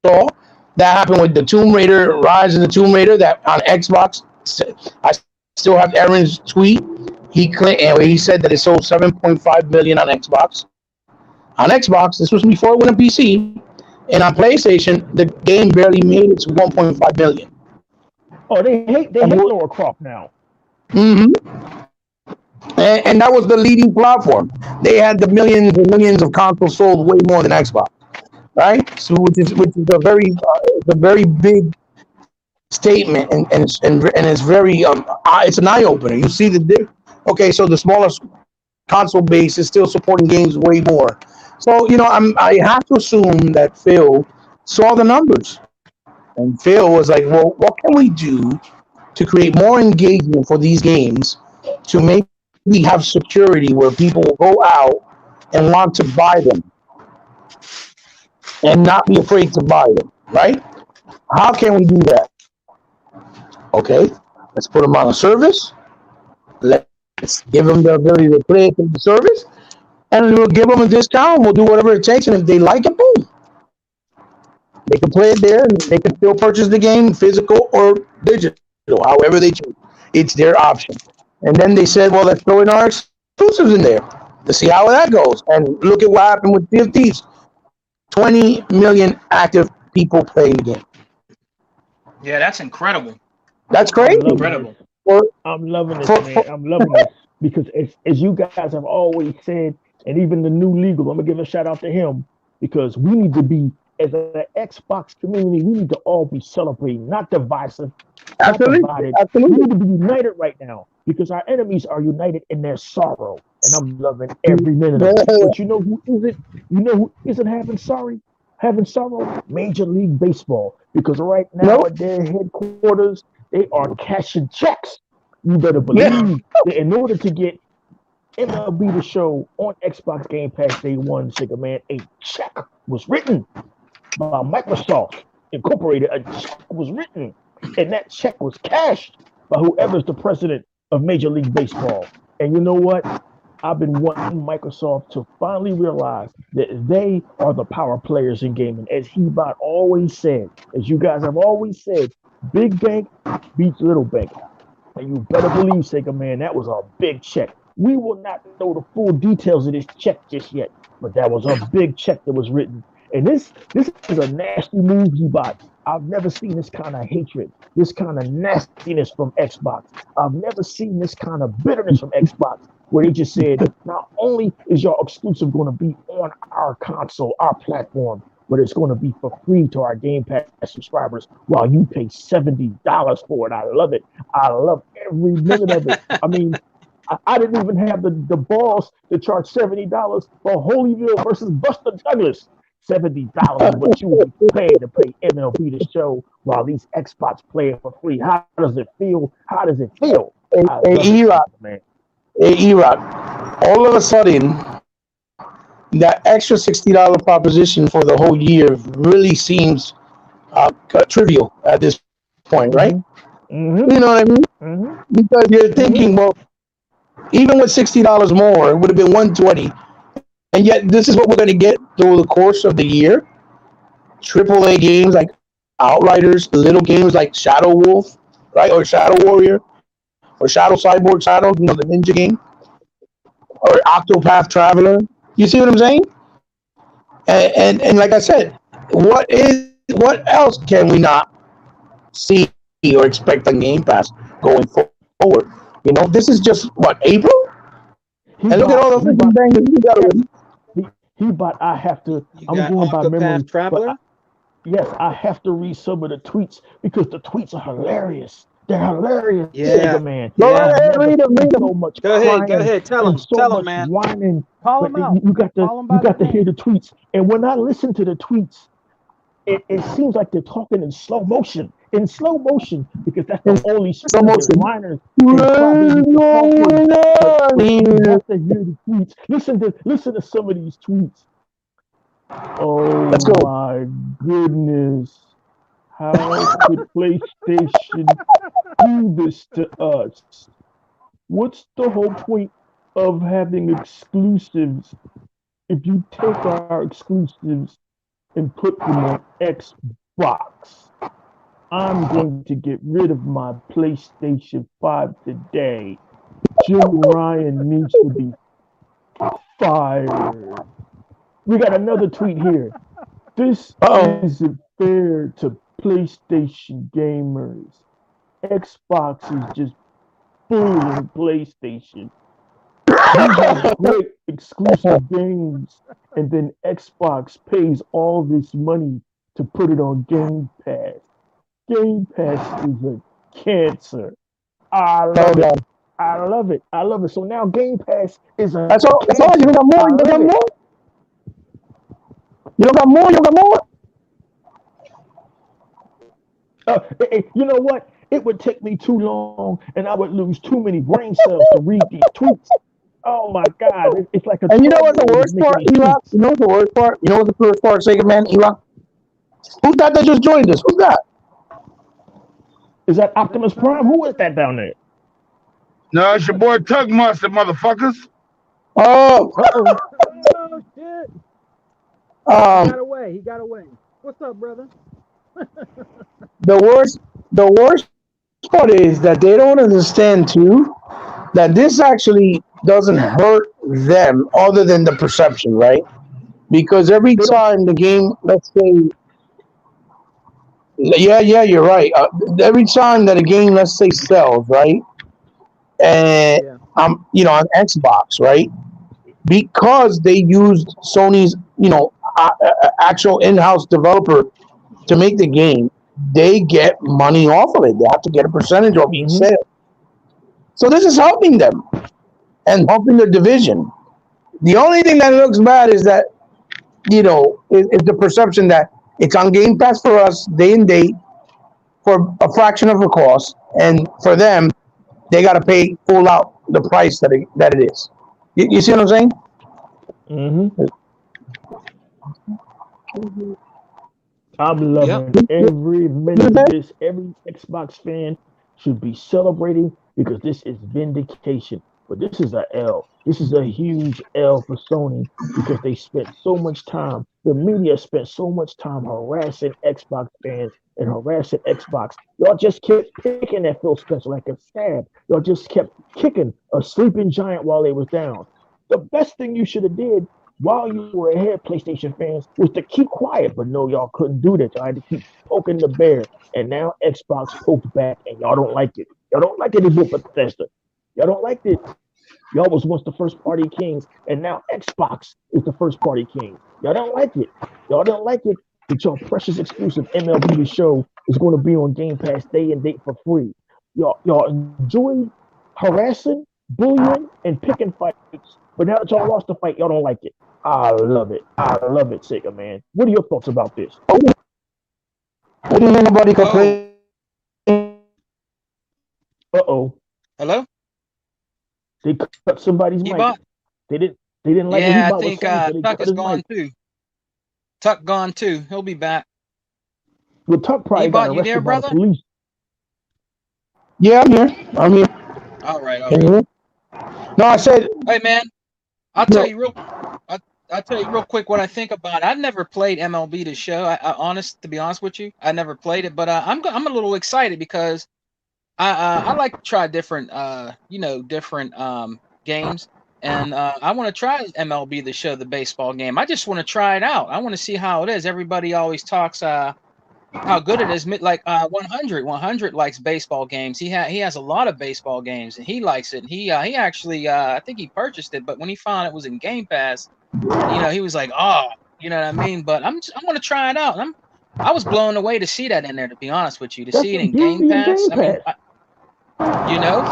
saw that happened with the Tomb Raider, Rise of the Tomb Raider, that on Xbox. I still have Aaron's tweet. He said that it sold 7.5 million on Xbox. On Xbox, this was before it went on PC. And on PlayStation, the game barely made it to 1.5 million. Oh, they hate Laura Croft now. Mm-hmm. And that was the leading platform. They had the millions and millions of consoles sold way more than Xbox, right? So which is a very big statement, and it's very it's an eye opener. You see okay, so the smaller console base is still supporting games way more. So I have to assume that Phil saw the numbers, and Phil was like, well, what can we do to create more engagement for these games to maybe have security where people will go out and want to buy them and not be afraid to buy them, right? How can we do that? Okay, let's put them on a service. Let's give them the ability to play it through the service, and we'll give them a discount. We'll do whatever it takes, and if they like it, boom, they can play it there, and they can still purchase the game, physical or digital, however they choose. It's their option. And then they said, well, let's throw in our exclusives in there to see how that goes. And look at what happened with Sea of Thieves. 20 million active people playing the game. Yeah, that's incredible. That's I'm crazy. loving this. Incredible. For, I'm loving this, for man. I'm loving this because as you guys have always said, and even the new legal, I'm gonna give a shout out to him because we need to be as an Xbox community, we need to all be celebrating, not divisive, not absolutely, divided. We absolutely. need to be united right now because our enemies are united in their sorrow, and I'm loving every minute of it. But you know who isn't? You know who isn't having sorrow? Major League Baseball, because right now No, at their headquarters, they are cashing checks. You better yeah, believe that in order to get MLB The Show on Xbox Game Pass Day One, Sega Man, a check was written by Microsoft Incorporated. A check was written, and that check was cashed by whoever's the president of Major League Baseball. And you know what? I've been wanting Microsoft to finally realize that they are the power players in gaming. As Hebot always said, as you guys have always said, big bank beats little bank. And you better believe, Sega Man, that was a big check. We will not know the full details of this check just yet, but that was a big check that was written. And this is a nasty move, Hebot. I've never seen this kind of hatred, this kind of nastiness from Xbox. I've never seen this kind of bitterness from Xbox, where they just said, not only is your exclusive going to be on our console, our platform, but it's going to be for free to our Game Pass subscribers while you pay $70 for it. I love it. I love every minute of it. I mean, I didn't even have the balls to charge $70 for Holyfield versus Buster Douglas. $70 is what you would be paying to play MLB The Show while these Xbox play it for free. How does it feel? How does it feel? I a love it, E-Rock, man. a E-Rock. All of a sudden, that extra $60 proposition for the whole year really seems trivial at this point, right? Mm-hmm. You know Mm-hmm. what I mean? Mm-hmm. Because you're thinking, Mm-hmm. well, even with $60 more, it would have been 120, and yet this is what we're going to get through the course of the year. AAA games like Outriders, little games like Shadow Wolf, right, or Shadow Warrior, or Shadow Cyborg Shadow, the ninja game, or Octopath Traveler. You see what I'm saying? And like I said, what else can we not see or expect on Game Pass going forward? This is just what, April, and look at all the freaking He bought, bangers we got already. he bought. I have to. You I'm got going by Octopath memory, but Traveler. yes, I have to read some of the tweets because the tweets are hilarious. They're hilarious, Sega Yeah, Man. Go I've yeah. ahead, never read them, seen read so them. much Go ahead, go crying ahead. and so tell him, much man. whining. Call But them out. Call them you by their got to hear name. the tweets. And when I listen to the tweets, it seems like they're talking in slow motion. In slow motion, because that's the In only slow speed that motion. Liners and We're Crybaby could talk in. going But on you here. have to hear the tweets. Listen to some of these tweets. Let's Oh go. my goodness. How could PlayStation do this to us? What's the whole point of having exclusives if you take our exclusives and put them on Xbox? I'm going to get rid of my PlayStation 5 today. Jim Ryan needs to be fired. We got another tweet here. This Uh-oh. isn't fair to PlayStation gamers. Xbox is just fooling PlayStation. We have great exclusive games, and then Xbox pays all this money to put it on Game Pass. Game Pass is a cancer. I Oh, love it. God. I love it. I love it. So now Game Pass is a That's all. That's all. You don't cancer. got more. I You don't got love it. more. You don't got more. You don't got more. You know what? It would take me too long, and I would lose too many brain cells to read these tweets. Oh my God! It's like a And you know what's the 12-year-old is worst making part, these Erock? tweets. You know what's the worst part? You know what's the worst part, Sega Man, Erock? Who's that just joined us? Who's that? Is that Optimus Prime? Who is that down there? No, it's your boy Tug Monster, motherfuckers. Oh, Oh shit! He um, got away. He got away. What's up, brother? the worst part is that they don't understand too that this actually doesn't hurt them other than the perception, right? Because every They don't. time the game, let's say, yeah, you're right. Every time that a game, let's say, sells, right, and Yeah. on Xbox, right, because they used Sony's, actual in-house developer to make the game, they get money off of it. They have to get a percentage of each Mm-hmm. sale. So this is helping them and helping the division. The only thing that looks bad is that is the perception that it's on Game Pass for us day and date for a fraction of the cost, and for them, they got to pay full out the price that it is. You see what I'm saying? Mm-hmm. I'm Yep. loving every minute of this. Every Xbox fan should be celebrating because this is vindication. But this is a L. This is a huge L for Sony because they spent so much time. The media spent so much time harassing Xbox fans and harassing Xbox. Y'all just kept picking at Phil Spencer like a stab. Y'all just kept kicking a sleeping giant while they was down. The best thing you should have did while you were ahead, PlayStation fans, was to keep quiet. But no, y'all couldn't do that. Y'all had to keep poking the bear. And now Xbox poked back, and y'all don't like it. Y'all don't like it anymore, Bethesda. Y'all don't like it. Y'all was once the first party kings, and now Xbox is the first party king. Y'all don't like it. Y'all don't like it that your precious exclusive MLB The Show is going to be on Game Pass day and date for free. Y'all enjoyed harassing, bullying, and picking fights, but now that y'all lost the fight, y'all don't like it. I love it. I love it, Sega man. What are your thoughts about this? What do you think about the Oh, complaint? Uh-oh, hello, they cut somebody's mic. Ebot. They didn't like what he Yeah, I bought was think saying, so they Tuck cut is his mic. gone too. Tuck gone too. He'll be back. Well, Tuck probably got Ebot, you there, arrested by the brother? police. Yeah, I'm here. I'm here. All right, all Can you right. hear? No, I said Hey, man, I'll tell no. you real. I, I'll tell you real quick what I think about it. I've never played MLB The Show. To be honest with you, I never played it, but I'm a little excited because I like to try different different games, and I want to try MLB The Show, the baseball game. I just want to try it out. I want to see how it is. Everybody always talks how good it is. Like 100 likes baseball games. He has a lot of baseball games, and he likes it. And he actually I think he purchased it, but when he found it was in Game Pass, he was like, oh, you know what I mean. But I want to try it out. I was blown away to see that in there. To be honest with you, to That's see it the in Game beauty of Pass. Game I mean, Pass. you know,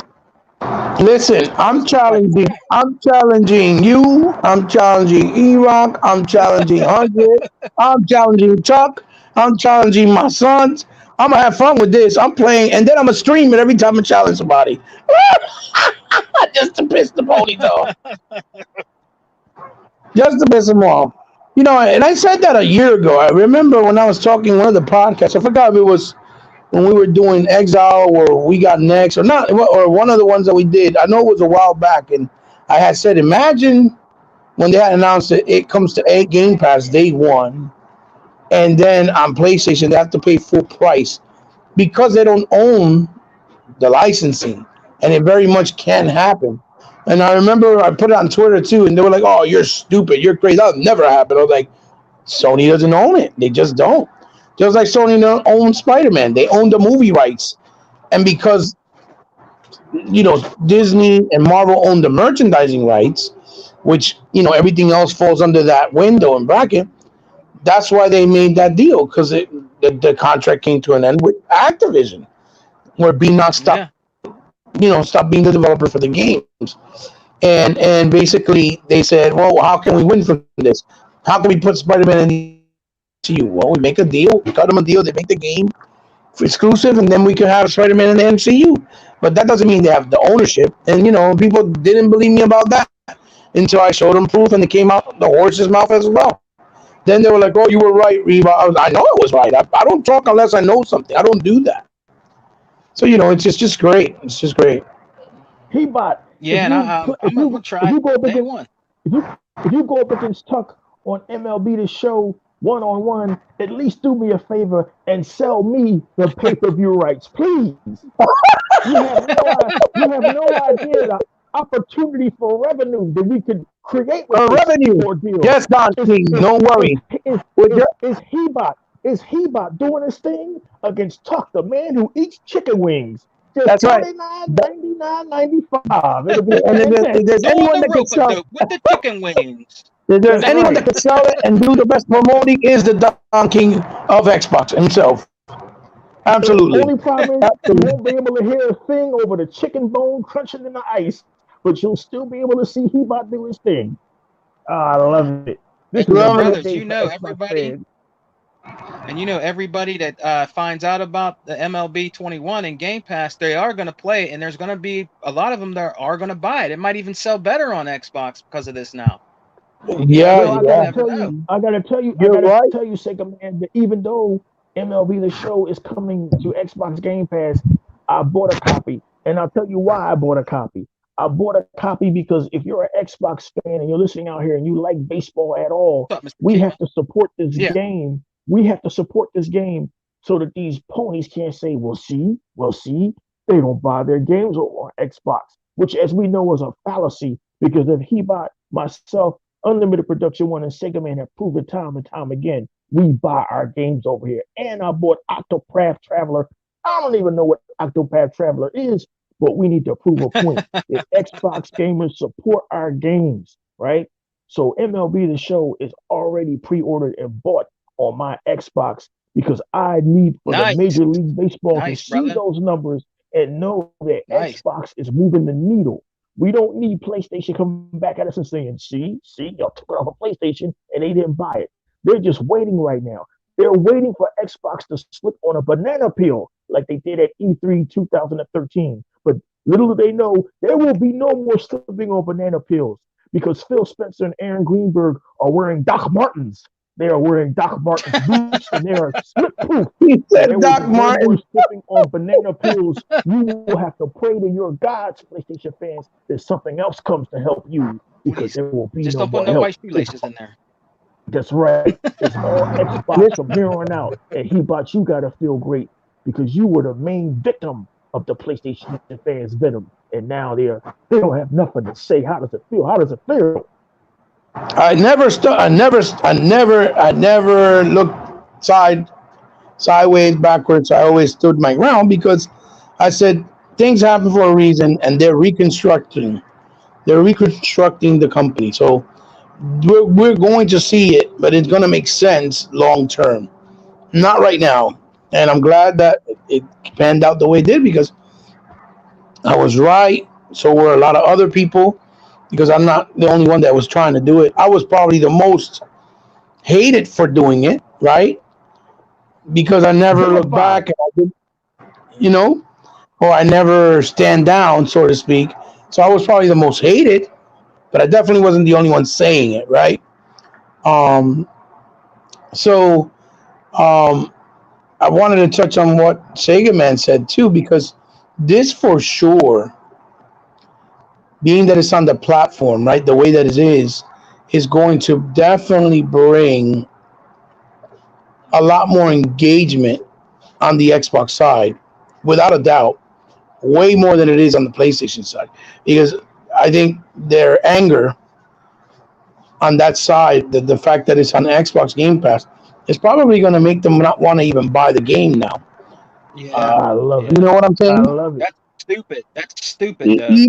Listen, I I'm was just like, challenging. wow. I'm challenging you. I'm challenging E-Rock. I'm challenging 100. I'm challenging Chuck. I'm challenging my sons. I'm gonna have fun with this. I'm playing, and then I'm gonna stream it every time I challenge somebody, just to piss the ponies off. Just to piss them off. And I said that a year ago. I remember when I was talking one of the podcasts. I forgot if it was when we were doing Exile or We Got Next or not, or one of the ones that we did. I know it was a while back, and I had said, imagine when they had announced that it comes to Game Pass day one, and then on PlayStation they have to pay full price because they don't own the licensing, and it very much can happen. And I remember I put it on Twitter too, and they were like, "Oh, you're stupid, you're crazy, that'll never happen." I was like, Sony doesn't own it. They just don't. Just like Sony don't own Spider-Man. They own the movie rights. And because, Disney and Marvel own the merchandising rights, which, everything else falls under that window and bracket, that's why they made that deal, because the contract came to an end with Activision, where Beanox stopped, stopped being the developer for the games. And basically they said, well, how can we win from this? How can we put Spider-Man in the MCU? Well, we make a deal, we cut them a deal, they make the game exclusive, and then we can have Spider-Man in the MCU. But that doesn't mean they have the ownership. And, people didn't believe me about that until I showed them proof, and it came out the horse's mouth as well. Then they were like, oh, you were right, Reba. I know I was right. I don't talk unless I know something. I don't do that. So, it's just great. It's just great. He-Bot. Yeah, and I'm going to try day one. If you go up against Tuck on MLB The Show one-on-one, at least do me a favor and sell me the pay-per-view rights, please. You have no idea the opportunity for revenue that we could create with revenue. Deal. Yes, Don King, don't worry. Is He-Bot doing his thing against Tuck, the man who eats chicken wings? Just That's right. $29.95. And if there's anyone that can sell with the chicken wings. If there's anyone that can sell it and do the best promoting, is the Don King of Xbox himself. Absolutely. The only problem is you won't be able to hear a thing over the chicken bone crunching in the ice, but you'll still be able to see He-Bot do his thing. I love it. This brothers, everybody. And everybody that finds out about the MLB 21 and Game Pass, they are going to play, and there's going to be a lot of them that are going to buy it. It might even sell better on Xbox because of this now. Yeah, I gotta tell you, Sega Man, that even though MLB The Show is coming to Xbox Game Pass, I bought a copy, and I'll tell you why I bought a copy. I bought a copy because if you're an Xbox fan and you're listening out here and you like baseball at all, we have to support this game. We have to support this game so that these ponies can't say, well, see, they don't buy their games on Xbox, which, as we know, is a fallacy, because if He-Bot, myself, Unlimited Production One, and Sega Man have proven time and time again, we buy our games over here. And I bought Octopath Traveler. I don't even know what Octopath Traveler is, but we need to prove a point that Xbox gamers support our games, right? So MLB The Show is already pre-ordered and bought on my Xbox, because I need for the Major League Baseball to see those numbers and know that Xbox is moving the needle. We don't need PlayStation coming back at us and saying, see, y'all took it off a PlayStation and they didn't buy it. They're just waiting right now. They're waiting for Xbox to slip on a banana peel like they did at E3 2013. But little do they know, there will be no more slipping on banana peels, because Phil Spencer and Aaron Greenberg are wearing Doc Martens. They are wearing Doc Martens boots, and they are slip-proof. He said Doc Martens. Slipping on banana peels. You will have to pray to your gods, PlayStation fans, that something else comes to help you, because there will be just no don't more put no help. white shoelaces in there. That's right. It's all Xbox from here on out. And He-Bot, you got to feel great, because you were the main victim of the PlayStation fans' venom. And now they don't have nothing to say. How does it feel? How does it feel? I never looked sideways, backwards. I always stood my ground, because I said things happen for a reason, and they're reconstructing the company. So we're going to see it, but it's going to make sense long term, not right now. And I'm glad that it panned out the way it did, because I was right. So were a lot of other people, because I'm not the only one that was trying to do it. I was probably the most hated for doing it, right? Because I never look back, and or I never stand down, so to speak. So I was probably the most hated, but I definitely wasn't the only one saying it, right? I wanted to touch on what Sega Man said too, because this for sure, being that it's on the platform, right, the way that it is going to definitely bring a lot more engagement on the Xbox side, without a doubt, way more than it is on the PlayStation side. Because I think their anger on that side, the fact that it's on Xbox Game Pass, is probably going to make them not want to even buy the game now. Yeah, Uh, I love you it. yeah. know what I'm I saying? love it. That's stupid. That's stupid, though.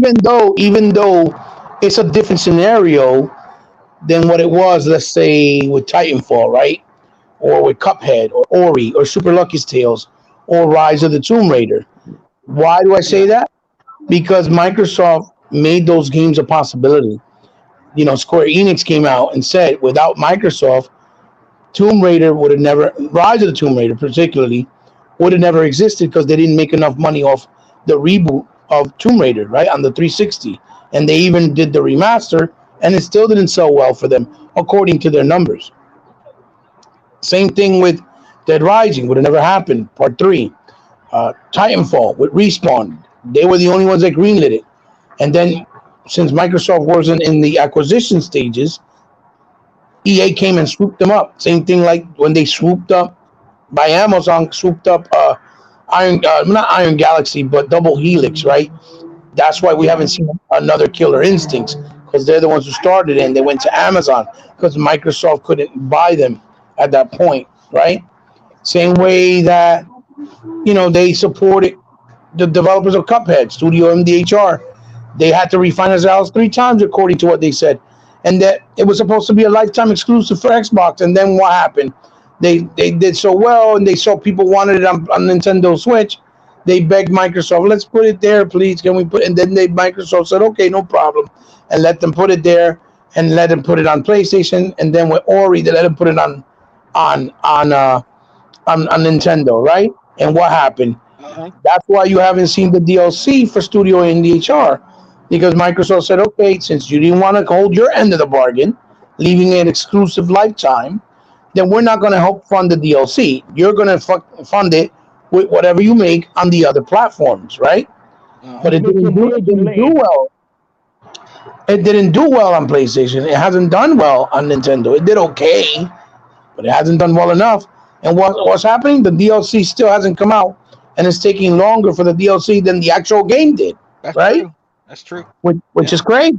Even though it's a different scenario than what it was, let's say with Titanfall, right? Or with Cuphead, or Ori, or Super Lucky's Tales, or Rise of the Tomb Raider. Why do I Yeah, say that? Because Microsoft made those games a possibility. Square Enix came out and said without Microsoft, Tomb Raider would have never, Rise of the Tomb Raider particularly, would have never existed because they didn't make enough money off the reboot of Tomb Raider, right, on the 360. And they even did the remaster, and it still didn't sell well for them, according to their numbers. Same thing with Dead Rising, would have never happened, part three. Titanfall with Respawn, they were the only ones that greenlit it. And then, since Microsoft wasn't in the acquisition stages, EA came and swooped them up. Same thing like when they swooped up by Amazon, swooped up not Iron Galaxy, but Double Helix, right? That's why we yeah, haven't seen another Killer Instincts, because they're the ones who started it and they went to Amazon because Microsoft couldn't buy them at that point, right? Same way that they supported the developers of Cuphead, Studio MDHR. They had to refinance the house 3 times, according to what they said, and that it was supposed to be a lifetime exclusive for Xbox. And then what happened? They did so well, and they saw people wanted it on Nintendo Switch. They begged Microsoft, let's put it there, please. Can we put? And then Microsoft said, okay, no problem, and let them put it there, and let them put it on PlayStation. And then with Ori, they let them put it on on uh, on Nintendo, right? And what happened? uh-huh. That's why you haven't seen the DLC for Studio NDHR, because Microsoft said, okay, since you didn't want to hold your end of the bargain, leaving it exclusive lifetime, then we're not going to help fund the DLC. You're going to fund it with whatever you make on the other platforms, right? But Uh-huh. You make your it money didn't do land. well. It didn't do well on PlayStation. It hasn't done well on Nintendo. It did okay, but it hasn't done well enough. And what's happening? The DLC still hasn't come out, and it's taking longer for the DLC than the actual game did, That's right? true. That's true. Which Yeah, is crazy.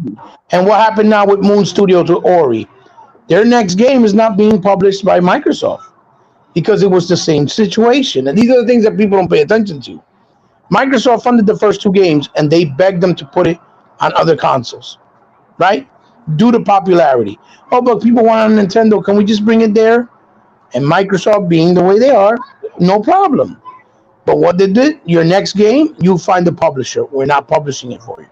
And what happened now with Moon Studios with Ori? Their next game is not being published by Microsoft because it was the same situation. And these are the things that people don't pay attention to. Microsoft funded the first 2 games, and they begged them to put it on other consoles, right? Due to popularity. Oh, but people want on Nintendo. Can we just bring it there? And Microsoft, being the way they are, no problem. But what they did, your next game, you find the publisher. We're not publishing it for you.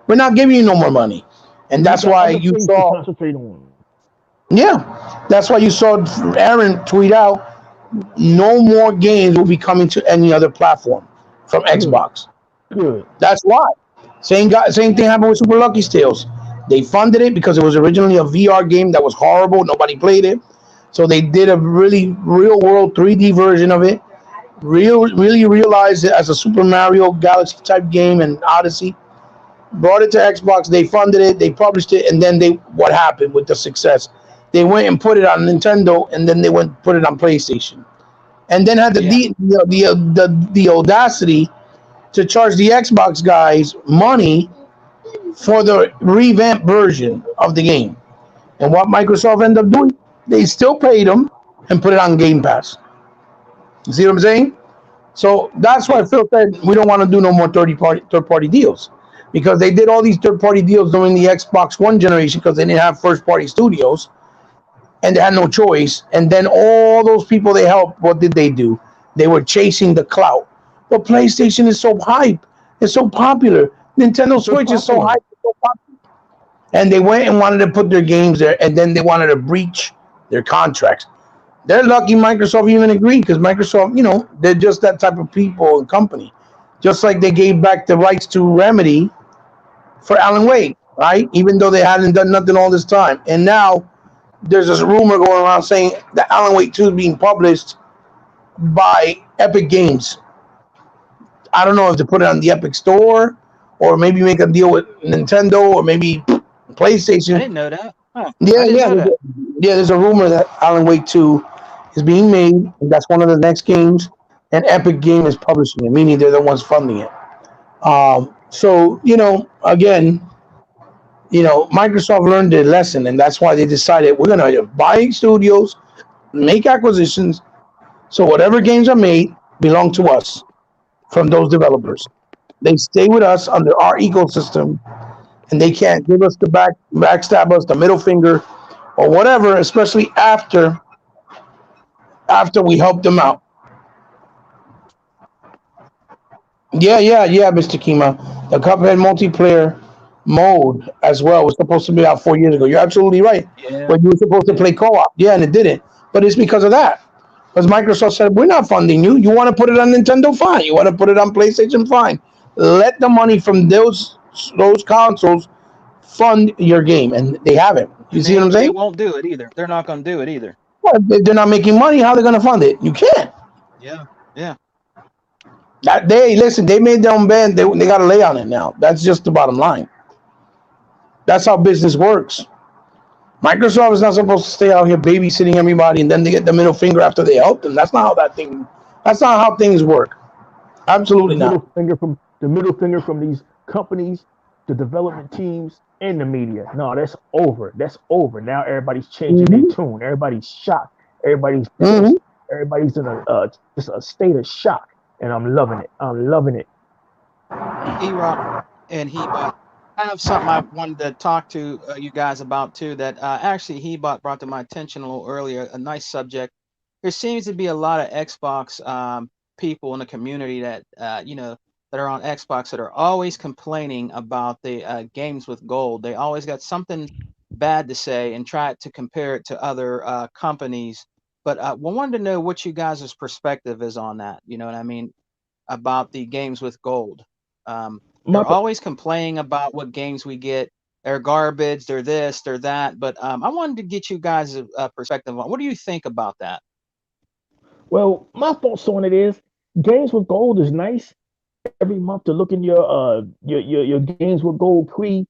We're not giving you no more money. And We that's got why other you things to saw, concentrate on. yeah, that's why you saw Aaron tweet out, no more games will be coming to any other platform from Good, Xbox. good. That's why. Same thing happened with Super Lucky Tales. They funded it because it was originally a VR game that was horrible. Nobody played it. So they did a really real world 3D version of it. Really realized it as a Super Mario Galaxy type game and Odyssey. Brought it to Xbox. They funded it. They published it, and then what happened with the success? They went and put it on Nintendo, and then they went and put it on PlayStation, and then had yeah, the audacity to charge the Xbox guys money for the revamped version of the game. And what Microsoft ended up doing, they still paid them and put it on Game Pass. You see what I'm saying? So that's why yeah, Phil said we don't want to do no more third party deals, because they did all these third party deals during the Xbox One generation because they didn't have first party studios and they had no choice. And then all those people they helped, what did they do? They were chasing the clout. But PlayStation is so hype, it's so popular. Nintendo It's so Switch is so popular. hype, it's so popular. And they went and wanted to put their games there, and then they wanted to breach their contracts. They're lucky Microsoft even agreed, because Microsoft, they're just that type of people and company. Just like they gave back the rights to Remedy for Alan Wake, right? Even though they hadn't done nothing all this time. And now there's this rumor going around saying that Alan Wake 2 is being published by Epic Games. I don't know if to put it on the Epic Store or maybe make a deal with Nintendo or maybe I PlayStation. didn't know that. Huh. Yeah, I didn't yeah, know that. there's a rumor that Alan Wake 2 is being made. And that's one of the next games, and Epic Game is publishing it, meaning they're the ones funding it. So again, Microsoft learned their lesson, and that's why they decided we're gonna buy studios, make acquisitions, so whatever games are made belong to us from those developers. They stay with us under our ecosystem, and they can't give us the backstab us, the middle finger, or whatever, especially after we help them out. Yeah, Mr. Kima. The Cuphead multiplayer mode as well was supposed to be out 4 years ago. You're absolutely right. Yeah, But you were supposed to yeah. play co-op. Yeah, and it didn't. But it's because of that. Because Microsoft said, we're not funding you. You want to put it on Nintendo? Fine. You want to put it on PlayStation? Fine. Let the money from those consoles fund your game. And they haven't. You And see what I'm they saying? won't do it either. They're not going to do it either. Well, if they're not making money, how are they going to fund it? You can't. Yeah, yeah. Listen, they made their own band. They got to lay on it now. That's just the bottom line. That's how business works. Microsoft is not supposed to stay out here babysitting everybody and then they get the middle finger after they help them. That's not how that thing. That's not how things work. Absolutely The not. middle finger from these companies, the development teams, and the media. No, that's over. That's over. Now everybody's changing their Mm-hmm. tune. Everybody's shocked. Everybody's Mm-hmm. pissed. Everybody's in a just a state of shock, and I'm loving it. I'm loving it. E-Rock and Hebot. I have something I wanted to talk to you guys about too. That actually Hebot brought to my attention a little earlier. A nice subject. There seems to be a lot of Xbox people in the community that that are on Xbox that are always complaining about the games with gold. They always got something bad to say and try to compare it to other companies. But we wanted to know what you guys' perspective is on that. You know what I mean? About the games with gold. My They're always complaining about what games we get. They're garbage. They're this. They're that. But I wanted to get you guys a perspective on what do you think about that? well, my thoughts on it is games with gold is nice every month to look in your games with gold pre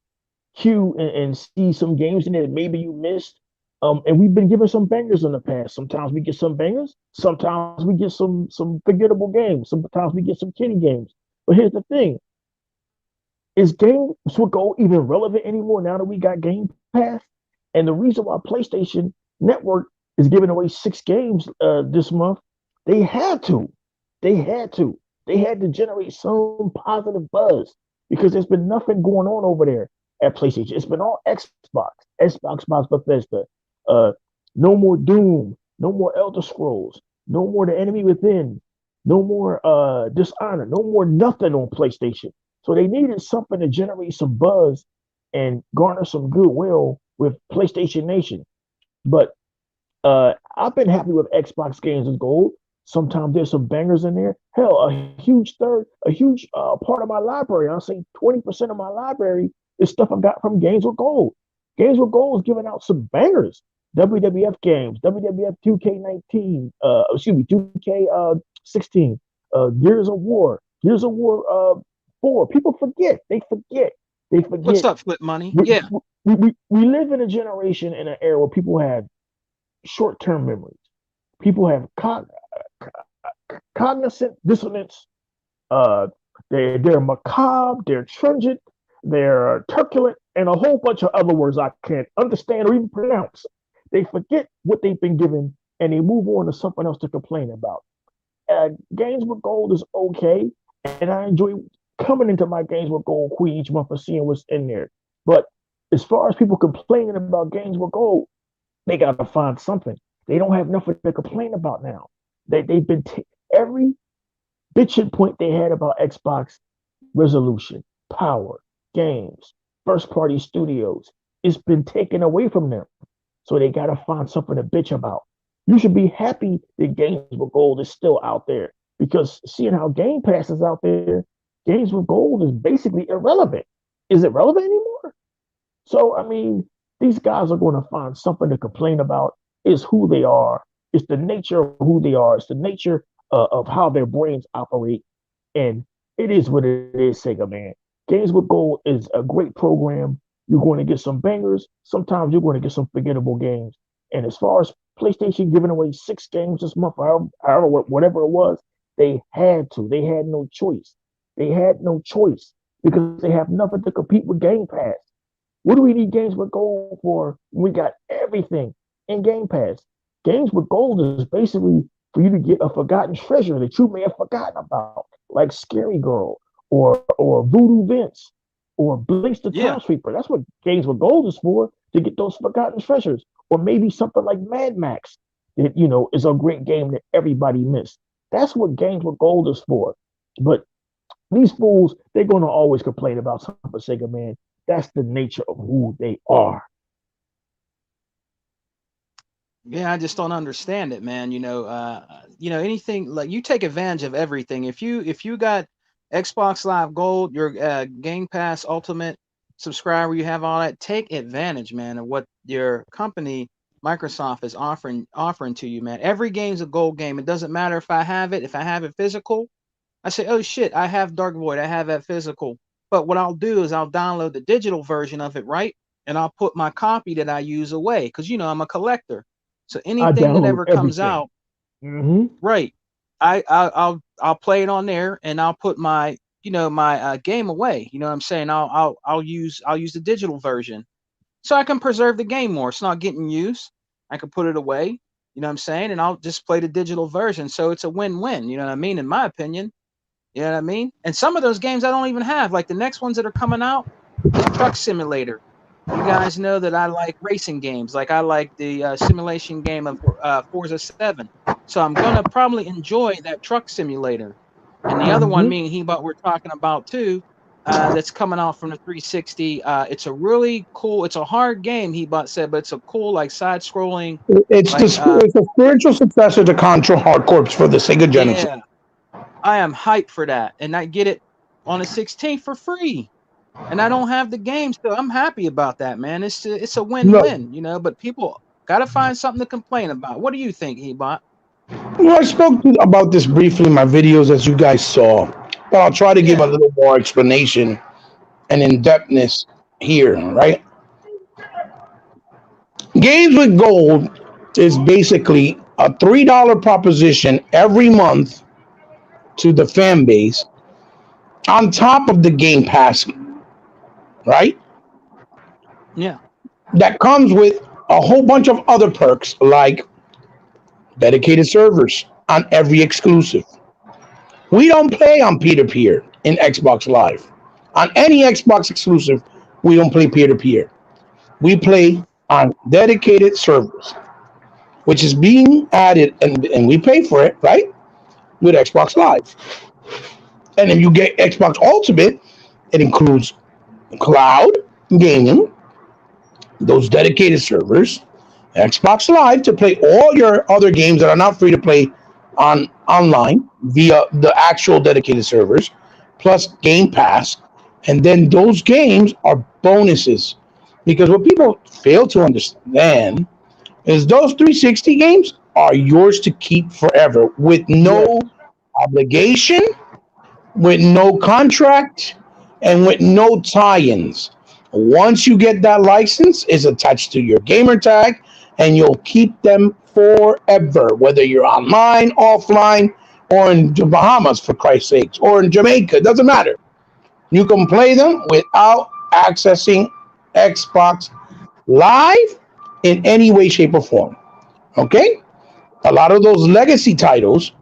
queue and see some games in there that maybe you missed. And we've been given some bangers in the past. Sometimes we get some bangers. Sometimes we get some forgettable games. Sometimes we get some kiddie games. But here's the thing: is games with gold even relevant anymore now that we got Game Pass? And the reason why PlayStation Network is giving away 6 games this month, they had to. They had to. They had to generate some positive buzz because there's been nothing going on over there at PlayStation. It's been all Xbox Bethesda. Uh, no more Doom. No more Elder Scrolls. No more The Enemy Within. No more Dishonor. No more nothing on PlayStation. So they needed something to generate some buzz and garner some goodwill with PlayStation Nation. But I've been happy with Xbox games as gold. Sometimes there's some bangers in there. Hell, a huge part of my library, I'll say 20% of my library is stuff I got from Games with Gold. Games with Gold is giving out some bangers. WWF games, WWF 2K19, 2K16, Gears of War 4. People forget. They forget. They What's forget. up, Flip Money? We, Yeah. we live in a generation in an era where people have short-term memories. People have cognizant dissonance. Uh, they're macabre, they're stringent, they're turbulent, and a whole bunch of other words I can't understand or even pronounce. They forget what they've been given and they move on to something else to complain about. Games with Gold is okay, and I enjoy coming into my Games with Gold queue each month and seeing what's in there. But as far as people complaining about Games with Gold, they got to find something. They don't have nothing to complain about now. They've been every bitching point they had about Xbox resolution, power, games, first party studios. It's been taken away from them. So they got to find something to bitch about. You should be happy that Games with Gold is still out there because seeing how Game Pass is out there, Games with Gold is basically irrelevant. Is it relevant anymore? So, I mean, these guys are going to find something to complain about. Is who they are. It's the nature of who they are. It's the nature of how their brains operate. And it is what it is, Sega man. Games with Gold is a great program. You're going to get some bangers. Sometimes you're going to get some forgettable games. And as far as PlayStation giving away 6 games this month, however whatever it was, they had to. They had no choice. They had no choice because they have nothing to compete with Game Pass. What do we need games with gold for? We got everything in Game Pass. Games with gold is basically for you to get a forgotten treasure that you may have forgotten about, like Scary Girl or Voodoo Vince or Blinks the Town Yeah. Sweeper. That's what games with gold is for, to get those forgotten treasures. Or maybe something like Mad Max that is a great game that everybody missed. That's what games with gold is for. But these fools, they're gonna always complain about something for Sega, man. That's the nature of who they are. Yeah, I just don't understand it, man. Anything like you take advantage of everything. If you got Xbox Live Gold, your Game Pass Ultimate subscriber, you have all that. Take advantage, man, of what your company Microsoft is offering to you, man. Every game's a gold game. It doesn't matter if I have it. If I have it physical, I say, oh shit, I have Dark Void. I have that physical. But what I'll do is I'll download the digital version of it, right? And I'll put my copy that I use away because I'm a collector. So I anything that download ever comes everything. out, Mm-hmm. right? I'll play it on there, and I'll put my game away. You know what I'm saying? I'll use the digital version, so I can preserve the game more. It's not getting used. I can put it away. You know what I'm saying? And I'll just play the digital version. So it's a win-win. You know what I mean? In my opinion. You know what I mean? And some of those games I don't even have. Like the next ones that are coming out, the Truck Simulator. You guys know that I like racing games. Like I like the simulation game of Forza 7. So I'm gonna probably enjoy that Truck Simulator. And the other one, Mm-hmm. me and Hebot, we're talking about too. That's coming out from the 360. It's a really cool. It's a hard game, Hebot said, but it's a cool like side-scrolling. It's Like it's a spiritual successor to Contra Hard Corps for the Sega Genesis. yeah, I am hyped for that, and I get it on the 16th for free. And I don't have the game, so I'm happy about that, man. It's a No, win-win, But people gotta find something to complain about. What do you think, Hebot? I spoke about this briefly in my videos, as you guys saw, but I'll try to give a Yeah, little more explanation and in-depthness here, right? Games with Gold is basically a $3 proposition every month to the fan base on top of the Game Pass, right? yeah, That comes with a whole bunch of other perks like dedicated servers on every exclusive. We don't play on peer to peer in Xbox Live. On any Xbox exclusive, we don't play peer to peer. We play on dedicated servers, which is being added, and we pay for it, right? With Xbox Live. And if you get Xbox Ultimate, it includes cloud gaming, those dedicated servers, Xbox Live to play all your other games that are not free to play on online via the actual dedicated servers, plus Game Pass. And then those games are bonuses. Because what people fail to understand is those 360 games are yours to keep forever with Yes. no obligation, with no contract, and with no tie-ins. Once you get that license, it's attached to your gamer tag, and you'll keep them forever, whether you're online, offline, or in the Bahamas, for Christ's sakes, or in Jamaica. It doesn't matter. You can play them without accessing Xbox Live in any way, shape, or form. Okay? A lot of those legacy titles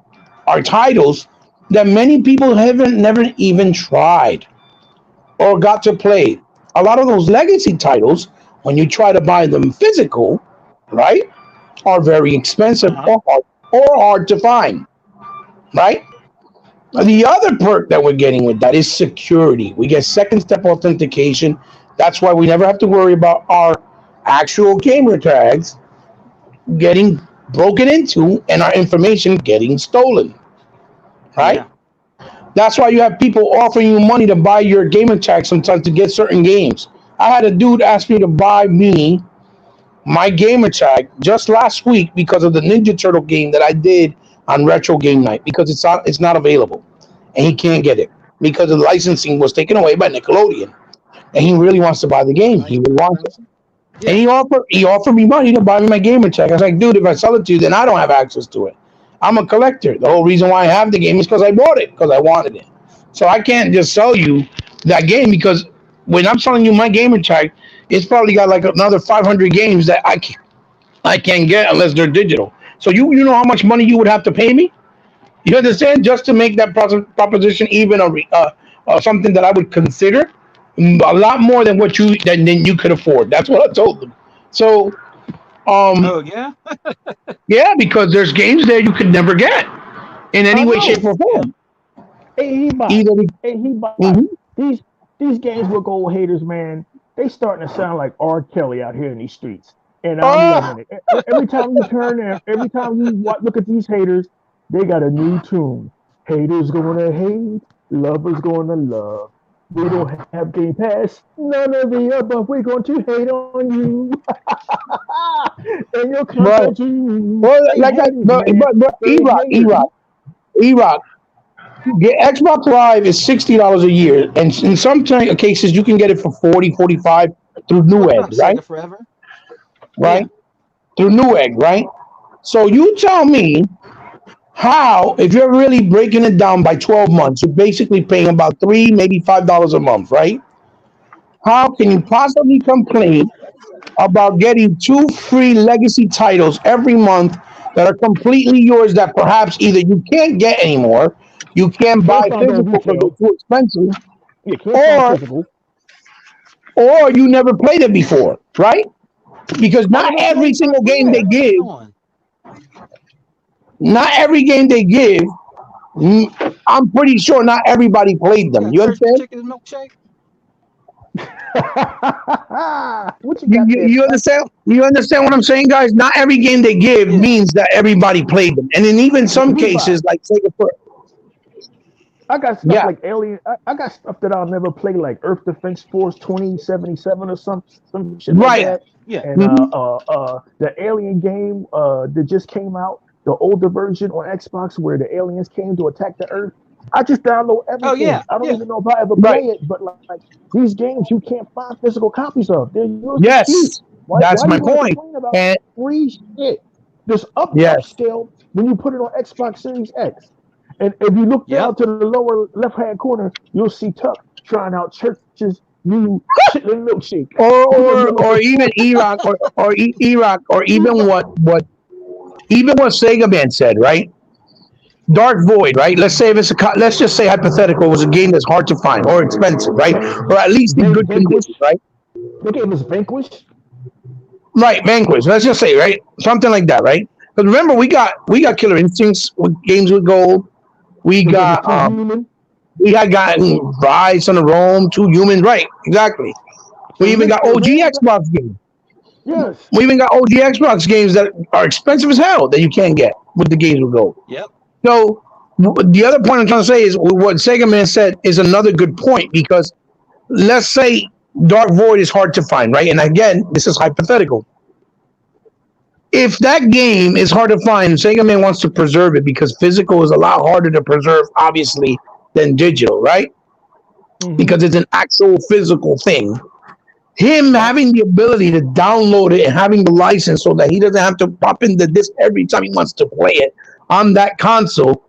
are titles that many people haven't never even tried or got to play. A lot of those legacy titles, when you try to buy them physical, right, are very expensive uh-huh. or hard to find, right? The other perk that we're getting with that is security. We get second step authentication. That's why we never have to worry about our actual gamer tags getting broken into and our information getting stolen, right? Yeah, That's why you have people offering you money to buy your gamer tag sometimes to get certain games. I had a dude ask me to buy me my gamer tag just last week because of the Ninja Turtle game that I did on Retro Game Night because it's not available and he can't get it because the licensing was taken away by Nickelodeon and he really wants to buy the game. He really license wants it. crazy. And Yeah, he offered me money to buy me my gamer tag. I was like, dude, if I sell it to you, then I don't have access to it. I'm a collector. The whole reason why I have the game is because I bought it, because I wanted it. So I can't just sell you that game because when I'm selling you my gamer tag, it's probably got like another 500 games that I can't get unless they're digital. So you know how much money you would have to pay me? You understand? Just to make that proposition even something that I would consider a lot more than what than you could afford. That's what I told them. So Oh yeah. yeah, because there's games there you could never get in any I way, know. shape, or form. Hey, he bought. Either Hey, he bought. mhm. These games with gold haters, man. They starting to sound like R. Kelly out here in these streets, and I'm Oh, loving it. Every time you turn there, every time you look at these haters, they got a new tune. Haters gonna hate, lovers gonna love. We don't have Game Pass, none of the above. We're going to hate on you and your right. content too. Well, They like that, haters, man. but They haters. E-Rock. The Xbox Live is $60 a year, and in some cases you can get it for 40, 45 through What Newegg, up, right? Sega Forever? Right? Yeah. Through Newegg, right? So you tell me how, if you're really breaking it down by 12 months, you're basically paying about maybe $5 a month, right? How can you possibly complain about getting two free legacy titles every month that are completely yours that perhaps either you can't get anymore, you can't buy Can't find on physical because retail. they're too expensive, You can't find or physical. you never played it before, right? Because I never played. Yeah. What's going on? not every game they give, I'm pretty sure not everybody played You them. got You church understand? chicken and milkshake? What you You, got you, there, you Tuck? understand? You understand what I'm saying, guys? Not every game they give Yeah. means that everybody played them, and in even some He bought. cases, like Sega, I got stuff yeah, like Alien. I got stuff that I'll never play, like Earth Defense Force 2077 or some shit like right. Yeah. that. Yeah. And Mhm. the Alien game that just came out, the older version on Xbox where the aliens came to attack the Earth. I just download Oh yeah. everything. I don't Yeah. even know if I ever Right. play it, but like these games you can't find physical copies of. They're yours to keep. Yes, Why that's are my you going to point. complain about And free shit? Just yes, upscale when you put it on Xbox Series X. And if you look Yep. down to the lower left hand corner, you'll see Tuck trying out Church's new chitlin milkshake. He's gonna give us or a even full Iraq Iraq or even what Sega Man said, right? Dark Void, right? Let's say if it's let's just say hypothetical, it was a game that's hard to find or expensive, right? Or at least in good Vanquish. condition, right? They gave us Vanquish. Right, Vanquish. Let's just say, right, something like that, right? Because remember, we got Killer Instincts with games with gold. We They gave us got Two Human. we had gotten Rise on the Rome, Two Humans, right? Exactly. We So even got listen, OG man. Xbox games. Yes. We even got OG Xbox games that are expensive as hell that you can't get with the games with gold. Yep. So the other point I'm trying to say is what Sega Man said is another good point because let's say Dark Void is hard to find, right? And again, this is hypothetical. If that game is hard to find, Sega Man wants to preserve it because physical is a lot harder to preserve, obviously, than digital, right? Mm-hmm. Because it's an actual physical thing. Him Yep. having the ability to download it and having the license so that he doesn't have to pop in the disc every time he wants to play it on that console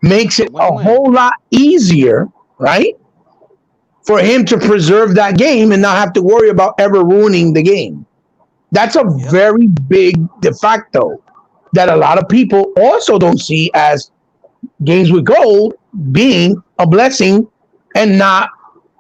makes it a Win-win. whole lot easier, right? For him to preserve that game and not have to worry about ever ruining the game. That's a Yep. very big de facto that a lot of people also don't see as games with gold being a blessing and not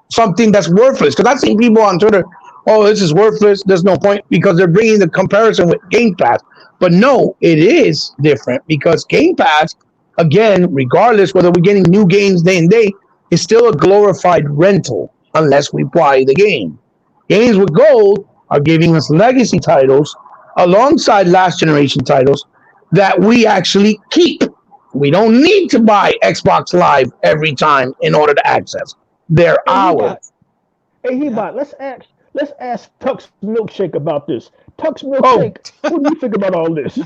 something that's worthless. Because I've seen people on Twitter, oh, this is worthless. There's no point because they're bringing the comparison with Game Pass. But no, it is different because Game Pass, again, regardless whether we're getting new games day and day, is still a glorified rental unless we buy the game. Games with gold are giving us legacy titles alongside last generation titles that we actually keep. We don't need to buy Xbox Live every time in order to access. They're Hey, he bought. ours. Hey, he Yep. bought. Let's ask Tuck's milkshake about this. Tuck's Oh, milkshake. What do you think about all this?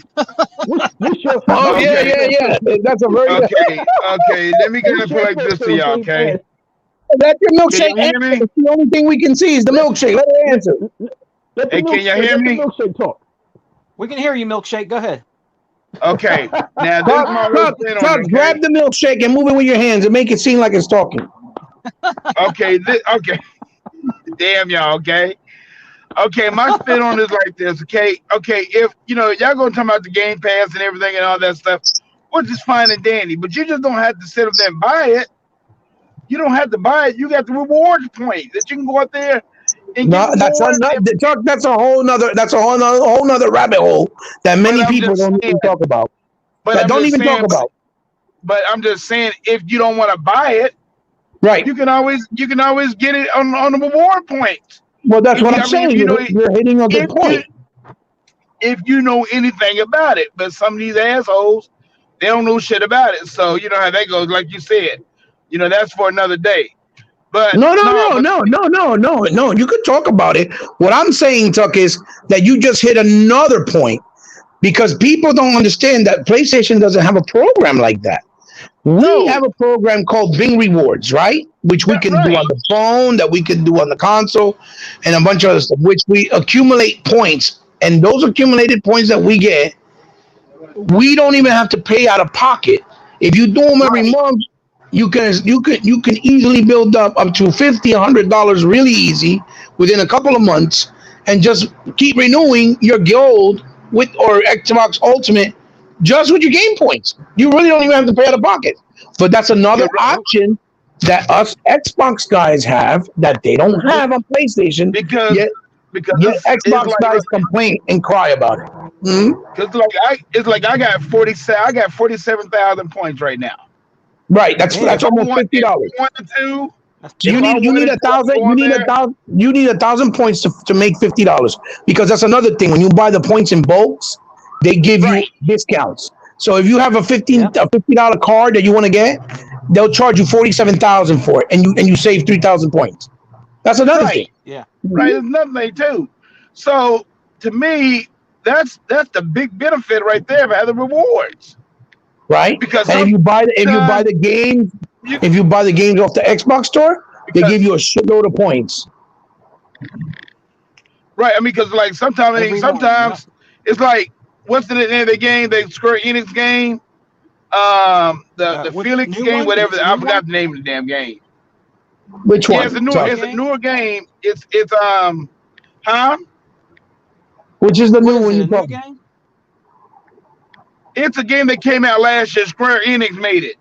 What's your oh what's yeah, your Okay, yeah, take? yeah. That's a very okay. Let me get What's it put your like take this to on y'all. Game Okay, Pass? that's your can milkshake. y'all hear me? It's the only thing we can see is the Let milkshake. Let her let, answer. let the Hey, can y'all hear let the me? milkshake talk. We can hear you, milkshake. Go ahead. Okay. Now this is Tuck, my whole Tuck, thing on it. Tuck, Okay. grab the milkshake and move it with your hands and make it seem like it's talking. Okay. Okay. Damn y'all. Okay. Okay, my spin on this like this. Okay, if y'all gonna talk about the Game Pass and everything and all that stuff, which is fine and dandy, but you just don't have to sit up there and buy it. You don't have to buy it. You got the rewards point that you can go out there and get No, rewards. that's a whole nother rabbit hole that But many I'm people just don't saying. even talk about. But That I'm don't just even talk saying. about. But I'm just saying, if you don't want to buy it, Right. you can always get it on the reward points. Well, that's If what you, I'm I mean, saying. You're hitting a good if you point. if you know anything about it, but some of these assholes, they don't know shit about it. So you know how that goes. Like you said, that's for another day. But No, no, no, no, but no, no, no, no, no. You could talk about it. What I'm saying, Tuck, is that you just hit another point because people don't understand that PlayStation doesn't have a program like that. We no, have a program called Bing Rewards, right? Which we can do right. on the phone, that we can do on the console, and a bunch of other stuff, which we accumulate points. And those accumulated points that we get, we don't even have to pay out of pocket. If you do them every Right. month, you can easily build up to $50, $100 really easy within a couple of months, and just keep renewing your gold with or Xbox Ultimate just with your game points. You really don't even have to pay out of pocket. But that's another You're right. option that us Xbox guys have that they don't have on PlayStation. because Yet, because yet it's Xbox like guys complain and cry about it. Mhm. because I got 47,000 points right now. Right. That's If Damn, I almost want $50. to, that's So if cheap. I you need wanted a to, I thousand go on there. you need 1,000 points to make $50, because that's another thing. When you buy the points in bulks, they give you Right. discounts. So if you have Yep. a $50 card that you want to get, they'll charge you 47,000 for it, and you save 3,000 points. That's another thing. Right. Yeah. Right. Mhm. There's another thing too. So to me, that's the big benefit right there of having rewards. Right? Because And if you buy sometimes the games you if you buy the games off the Xbox store, they give because you a shitload of points. right. I mean, because like Every month. Yep. sometimes it's like what's the name of the game? The Square Enix game, the What Felix new game, one? whatever. It's a I new one. forgot the name of the damn game. Which Yeah, one? New Tuck? it's a game. newer game. It's huh? Which is the What new is one it? you A new talking? game? It's a game that came out last year. Square Enix made it.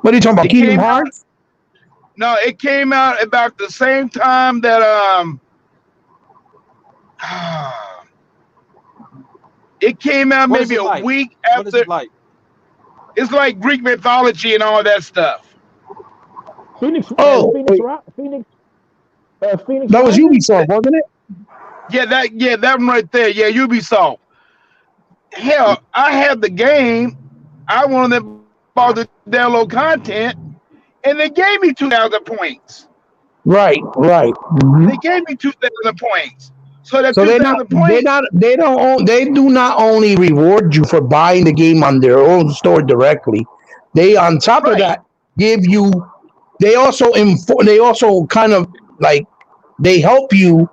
What are you talking about? It Kingdom came out. Hearts? No, it came out about the same time that it came out What is maybe it a like? week What is after. it like? It's like Greek mythology and all that stuff. Phoenix, Oh, Phoenix, wait, Phoenix that was Rising. Ubisoft, wasn't it? Yeah, that one right there. Yeah, Ubisoft. Hell, I had the game. I wanted to bought the download content, and they gave me 2,000 points. Right, right. They Mhm. gave me 2,000 points. So that So 2,000 they're points, not, they don't, they do not only reward you for buying the game on their own store directly. They, on top of right, that, give you. They also kind of like they help you.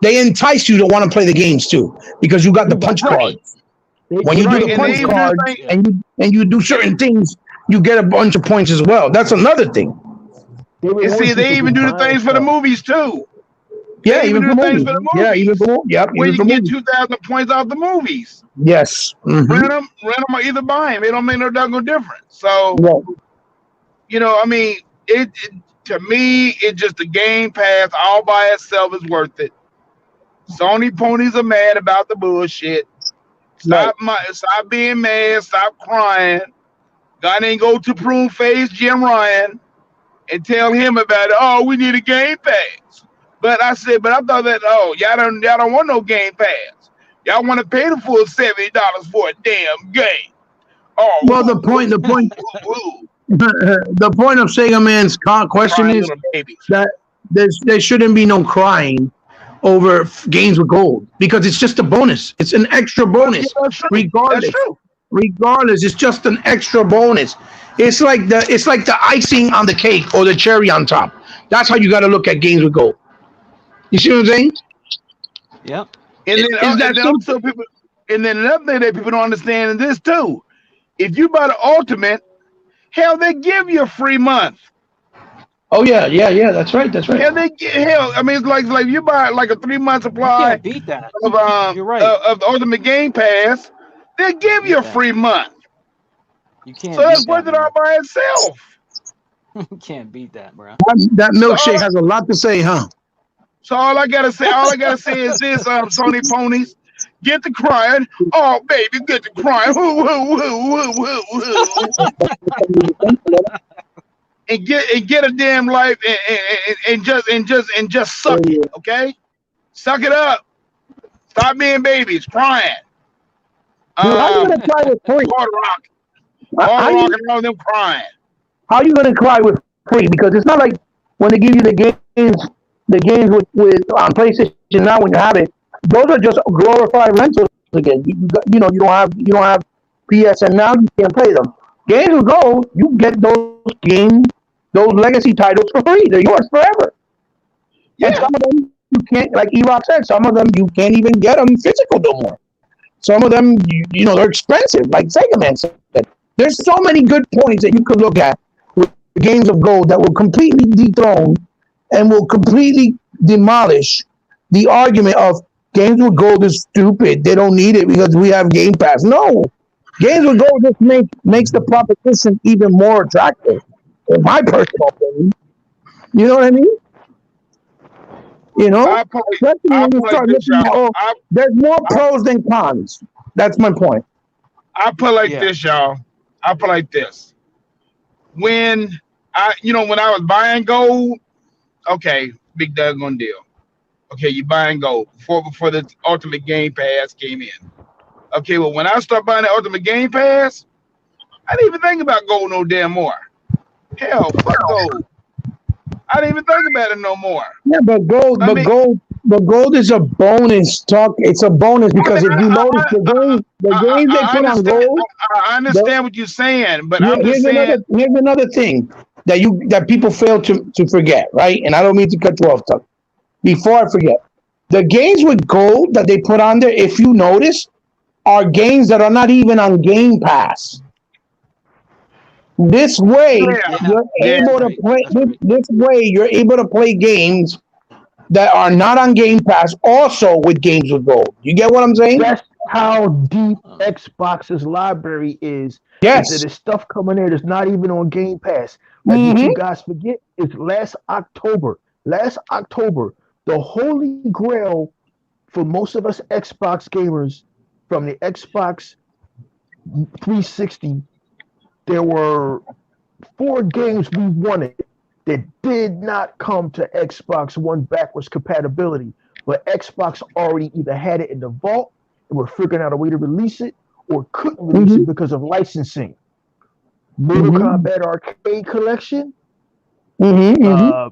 They entice you to want to play the games too, because you got the Levi, punch right, cards. When they you do right. the And reward they punch you. even do the cards thing. Yeah. and you do certain things, you get a bunch of points as well. That's another thing. They And see, reward you they for even just do the buying things for the stuff. movies too. Yeah, They even even do for the things movies. for the Yeah, even movies for yep, where even you for can get movies. 2,000 points off the movies. Yes. Rent them, or either buy them. It don't make no doggone difference. So Yeah. I mean, it to me, it just the Game Pass all by itself is worth it. Sony ponies are mad about the bullshit. Right. Stop being mad. Stop crying. God ain't go to prune face Jim Ryan and tell him about it. Oh, we need a Game Pass. But I said, but I thought that y'all don't want no Game Pass. Y'all want to pay the full $70 for a damn game. Oh, Well, who, who, who? the point of Sega Man's question Crying is little babies. that there shouldn't be no crying over games with gold, because it's just a bonus. It's an extra Well, yeah, bonus, that's true. That's regardless. true. Regardless, it's just an extra bonus. It's like the icing on the cake or the cherry on top. That's how you got to look at games with gold. You see what I'm saying? Yep. And then, Is that simple? also people, and then another thing that people don't understand is this too. If you buy the ultimate, hell, they give you a free month. Oh yeah. That's right. That's right. Can they get hell? I mean, it's like you buy like a 3 month You supply can't beat that. of You're right. the Ultimate Game Pass. They You can't give you beat a that. free month, You so can't it's beat worth that, it all man. by itself. You can't beat that, bro. That So all, milkshake has a lot to say, huh? so all I gotta say is this: Sony ponies, get to crying. Oh baby, get to crying. Woo, woo, woo, woo, woo, woo. And get a damn life and just suck it, okay? Suck it up. Stop being babies, crying. Dude, how you gonna cry with free? Hard rock, How hard rock, you and all them crying. how you gonna cry with free? Because it's not like when they give you the games with on PlayStation now when you have it, those are just glorified rentals again. You don't have PSN now, you can't play them. Games with Gold, you get those legacy titles for free. They're yours forever. And Yeah, some of them you can't, like E-Rock said, some of them you can't even get them physical no more. Some of them, they're expensive, like Sega Man said. There's so many good points that you could look at with games of gold that will completely dethrone and will completely demolish the argument of games with gold is stupid. They don't need it because we have Game Pass. No, games with gold just makes the proposition even more attractive, in my personal opinion. You know what I mean? You know, I play. especially I when you play start this, looking at, y'all. oh, there's more I, pros than cons. That's my point. I play like Yeah. this, y'all. I play like this. When when I was buying gold, okay, big doggone deal. Okay, you buying gold before the Ultimate Game Pass came in. Okay, well when I start buying the Ultimate Game Pass, I didn't even think about gold no damn more. Hell, fuck gold. I didn't even think about it no more. Yeah, but gold, I but mean, gold, but gold is a bonus. Talk, it's a bonus I mean, because if you notice the games they I put on understand. gold, I the, understand what you're saying, but here, I'm just saying. here's another thing that people fail to forget, right? And I don't mean to cut you off, Tuck. Before I forget, the games with gold that they put on there, if you notice, are games that are not even on Game Pass. This way, Yeah, Yeah. you're That's yeah. able to right. play. That's right. This way, you're able to play games that are not on Game Pass also with games with gold. You get what I'm saying? That's how deep Uh, Xbox's library is that Yes. there's stuff coming there that's not even on Game Pass. Like what you Mm-hmm. guys forget is last October, the holy grail for most of us Xbox gamers from the Xbox 360, there were four games we wanted that did not come to Xbox One backwards compatibility, but Xbox already either had it in the vault and were figuring out a way to release it or couldn't release Mm-hmm. it because of licensing. Mortal Mm-hmm. Kombat Arcade Collection. Mm-hmm. Mm-hmm. Uh,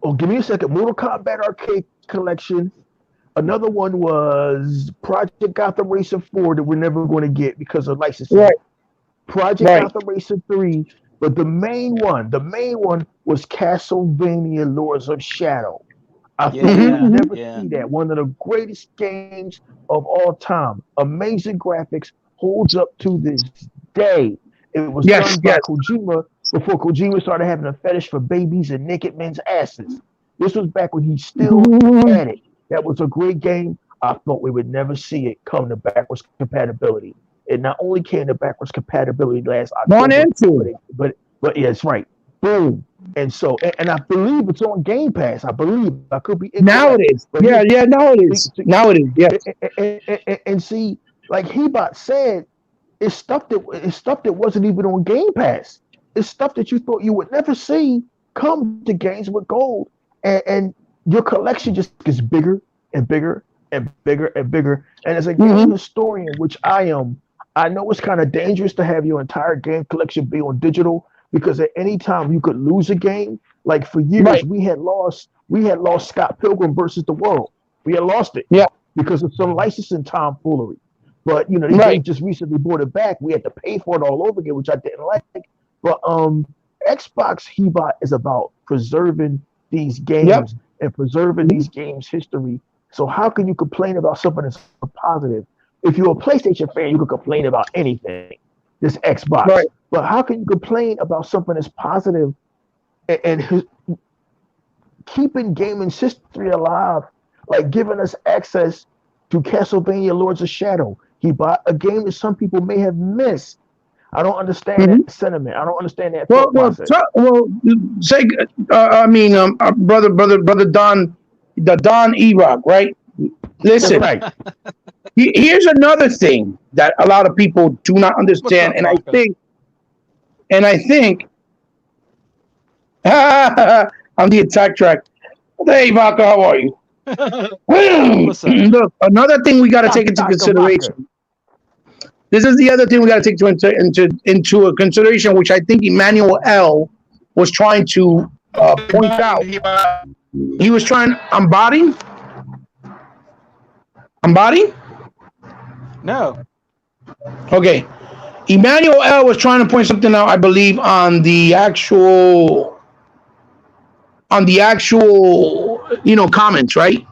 oh, give me a second. Mortal Kombat Arcade Collection. Another one was Project Gotham Racer 4 that we're never going to get because of licensing. Right. Project Right. Gotham Racer 3, but the main one was Castlevania Lords of Shadow. I thought we would Mm-hmm. Yeah. Mm-hmm. never Yeah. see that. One of the greatest games of all time. Amazing graphics, holds up to this day. It was Yes. done by Yes. Kojima before Kojima started having a fetish for babies and naked men's asses. This was back when he still Mm-hmm. had it. That was a great game. I thought we would never see it come to backwards compatibility. It not only came to backwards compatibility last One October, and two. but yeah, it's right. Boom. And I believe it's on Game Pass. I believe I could be Now it incorrect, is. but Yeah. here's Yeah. Now it see, is. see, Now it is. Yes. and see, like Hebot said, it's stuff that wasn't even on Game Pass. It's stuff that you thought you would never see come to games with gold, and your collection just gets bigger and bigger and bigger and bigger. And as a game Mm-hmm. historian, which I am, I know it's kind of dangerous to have your entire game collection be on digital because at any time you could lose a game. Like for years, Right. we had lost Scott Pilgrim versus the World. We had lost it Yeah. because of some licensing tomfoolery. But they Right. just recently brought it back. We had to pay for it all over again, which I didn't like. But Xbox Hebot is about preserving these Yep. games and preserving Mm-hmm. these games' history. So how can you complain about something that's positive? If you're a PlayStation fan, you can complain about anything. This Xbox. Right. But how can you complain about something that's positive and keeping gaming history alive, like giving us access to Castlevania Lords of Shadow. He bought a game that some people may have missed. I don't understand Mhm. that sentiment. I don't understand that Well, thought process. say, brother Don, the Don E-Rock, right? That's Listen, right. here's another thing that a lot of people do not What's understand, up, Vodka? and I think, on the attack track. Hey, Vodka, how are you? What's up? Look, another thing we got to take into Dr. Vodka. consideration. This is the other thing we got to take into a consideration, which I think Emmanuel L was trying to point out. He was trying. I'm body. No. Okay. Emmanuel L was trying to point something out, I believe, on the actual, comments, right?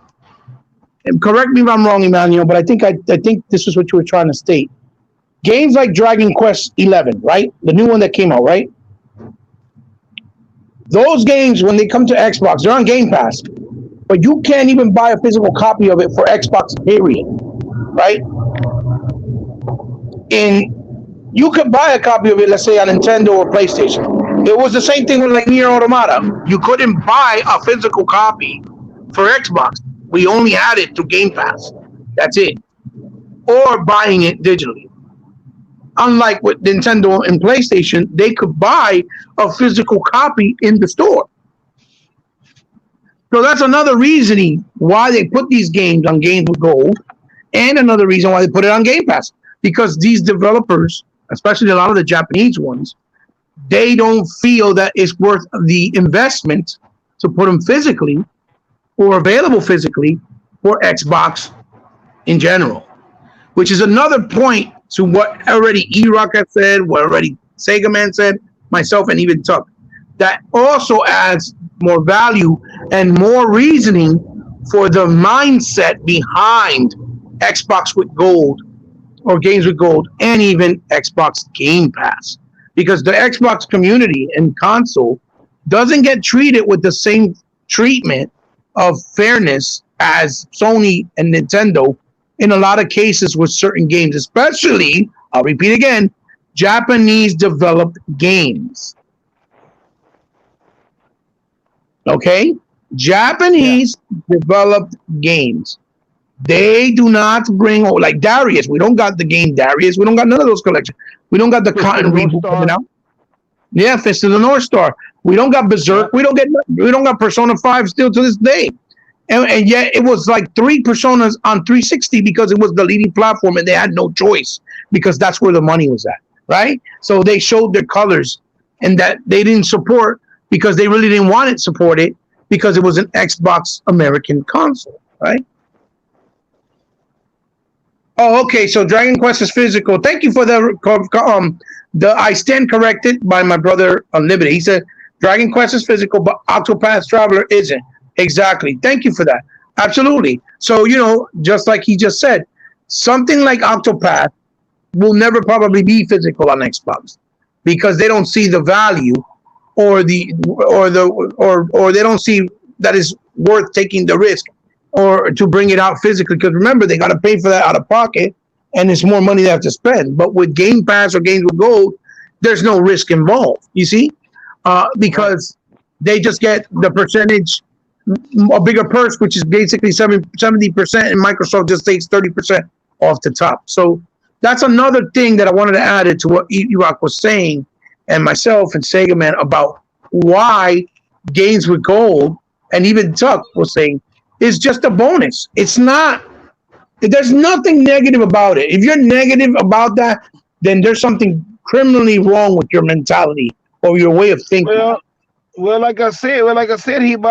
And correct me if I'm wrong, Emmanuel, but I think this is what you were trying to state. Games like Dragon Quest 11, right? The new one that came out, right? Those games, when they come to Xbox, they're on Game Pass, but you can't even buy a physical copy of it for Xbox, period, right? And you could buy a copy of it, let's say on Nintendo or PlayStation. It was the same thing with like Nier Automata. You couldn't buy a physical copy for Xbox. We only had it through Game Pass. That's it. Or buying it digitally. Unlike with Nintendo and PlayStation, they could buy a physical copy in the store. So that's another reasoning why they put these games on Games with Gold, and another reason why they put it on Game Pass. Because these developers, especially a lot of the Japanese ones, they don't feel that it's worth the investment to put them physically or available physically for Xbox in general. Which is another point to what already E-Rock had said, what already Sega Man said, myself, and even Tuck. That also adds more value and more reasoning for the mindset behind Xbox with Gold or Games with Gold and even Xbox Game Pass. Because the Xbox community and console doesn't get treated with the same treatment of fairness as Sony and Nintendo in a lot of cases with certain games, especially, I'll repeat again, Japanese developed games. Okay? Japanese developed games. They do not bring, like Darius. We don't got the game Darius. We don't got none of those collections. We don't got the Cotton reboot coming out. Yeah, Fist of the North Star. We don't got Berserk. We don't got Persona 5 still to this day. And yet it was like 3 Personas on 360 because it was the leading platform and they had no choice because that's where the money was at, right? So they showed their colors and that they didn't support because they really didn't want it supported because it was an Xbox American console, right? Oh, okay. So Dragon Quest is physical. Thank you for the I stand corrected by my brother Unlimited. He said Dragon Quest is physical, but Octopath Traveler isn't. Exactly. Thank you for that. Absolutely. So, just like he just said, something like Octopath will never probably be physical on Xbox because they don't see the value or they don't see that is worth taking the risk or to bring it out physically. Because remember, they got to pay for that out of pocket and it's more money they have to spend. But with Game Pass or Games with Gold, there's no risk involved, you see, because they just get the percentage, a bigger purse, which is basically 70%, and Microsoft just takes 30% off the top. So that's another thing that I wanted to add it to what E-Rock was saying and myself and Sega Man about why Games with Gold and even Tuck was saying is just a bonus. It's not, there's nothing negative about it. If you're negative about that, then there's something criminally wrong with your mentality or your way of thinking. Well, like I said,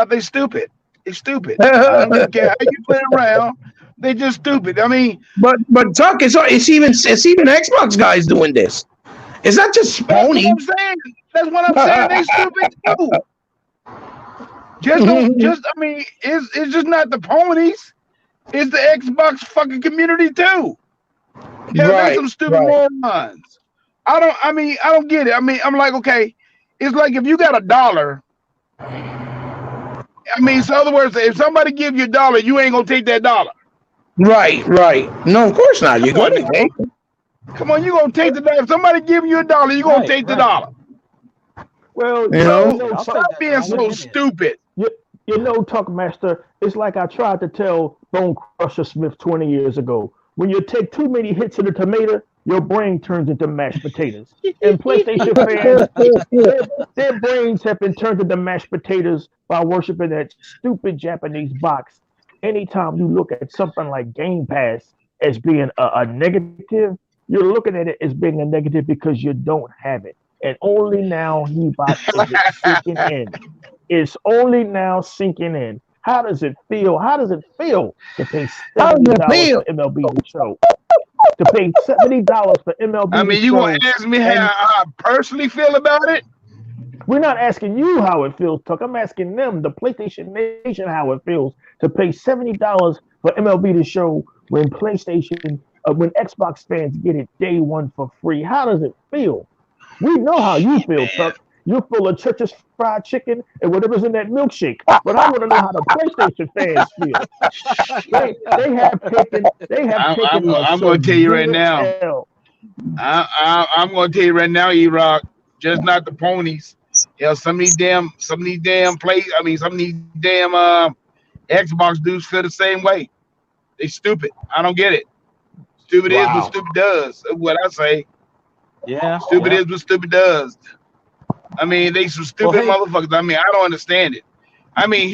they stupid. It's stupid. I don't care how you play around. They just stupid. I mean, but Tuck, it's even Xbox guys doing this. It's not just Sony. That's what I'm saying. They stupid too. I mean, it's just not the ponies. It's the Xbox fucking community too. Yeah, there's some stupid morons. I don't get it. I mean, I'm like, okay, it's like if you got $1 I mean, so in other words, if somebody give you $1, you ain't gonna take that dollar. Right, right. No, of course not. You're Come on gonna now. take it. Come on, you gonna take the dollar. If somebody give you $1, you gonna Right, take the right. dollar. Well, You you know. So know, I'll stop take that being dollar so any day. stupid. you, you know, Tuck Master, it's like I tried to tell Bone Crusher Smith 20 years ago. When you take too many hits of the tomato, your brain turns into mashed potatoes. And PlayStation fans, their, their brains have been turned into mashed potatoes by worshiping that stupid Japanese box. Anytime you look at something like Game Pass as being a negative, you're looking at it as being a negative because you don't have it. And only now, Hebot, is it sinking in. It's only now sinking in. How does it feel? How does it feel to pay How does it $70 for feel? MLB the show? To pay $70 for I MLB the mean, you gonna show, ask me how and I personally feel about it? we're not asking you how it feels, Tuck. I'm asking them, the PlayStation Nation, how it feels to pay $70 for MLB the show when when Xbox fans get it day one for free. How does it feel? We know how you Shit, feel, man. Tuck. You're full of Church's fried chicken and whatever's in that milkshake. But I want to know how the PlayStation fans feel. They have taken a I'm gonna tell you right severe now. L. I'm gonna tell you right now, E-Rock, just not the ponies. Hell, some of these damn play. I mean, some of these damn Xbox dudes feel the same way. They stupid. I don't get it. Stupid is what Wow. stupid does. That's what I say. Yeah, Stupid yeah. is what stupid does. I mean, they some Well, stupid hey, motherfuckers. I mean, I don't understand it. I mean,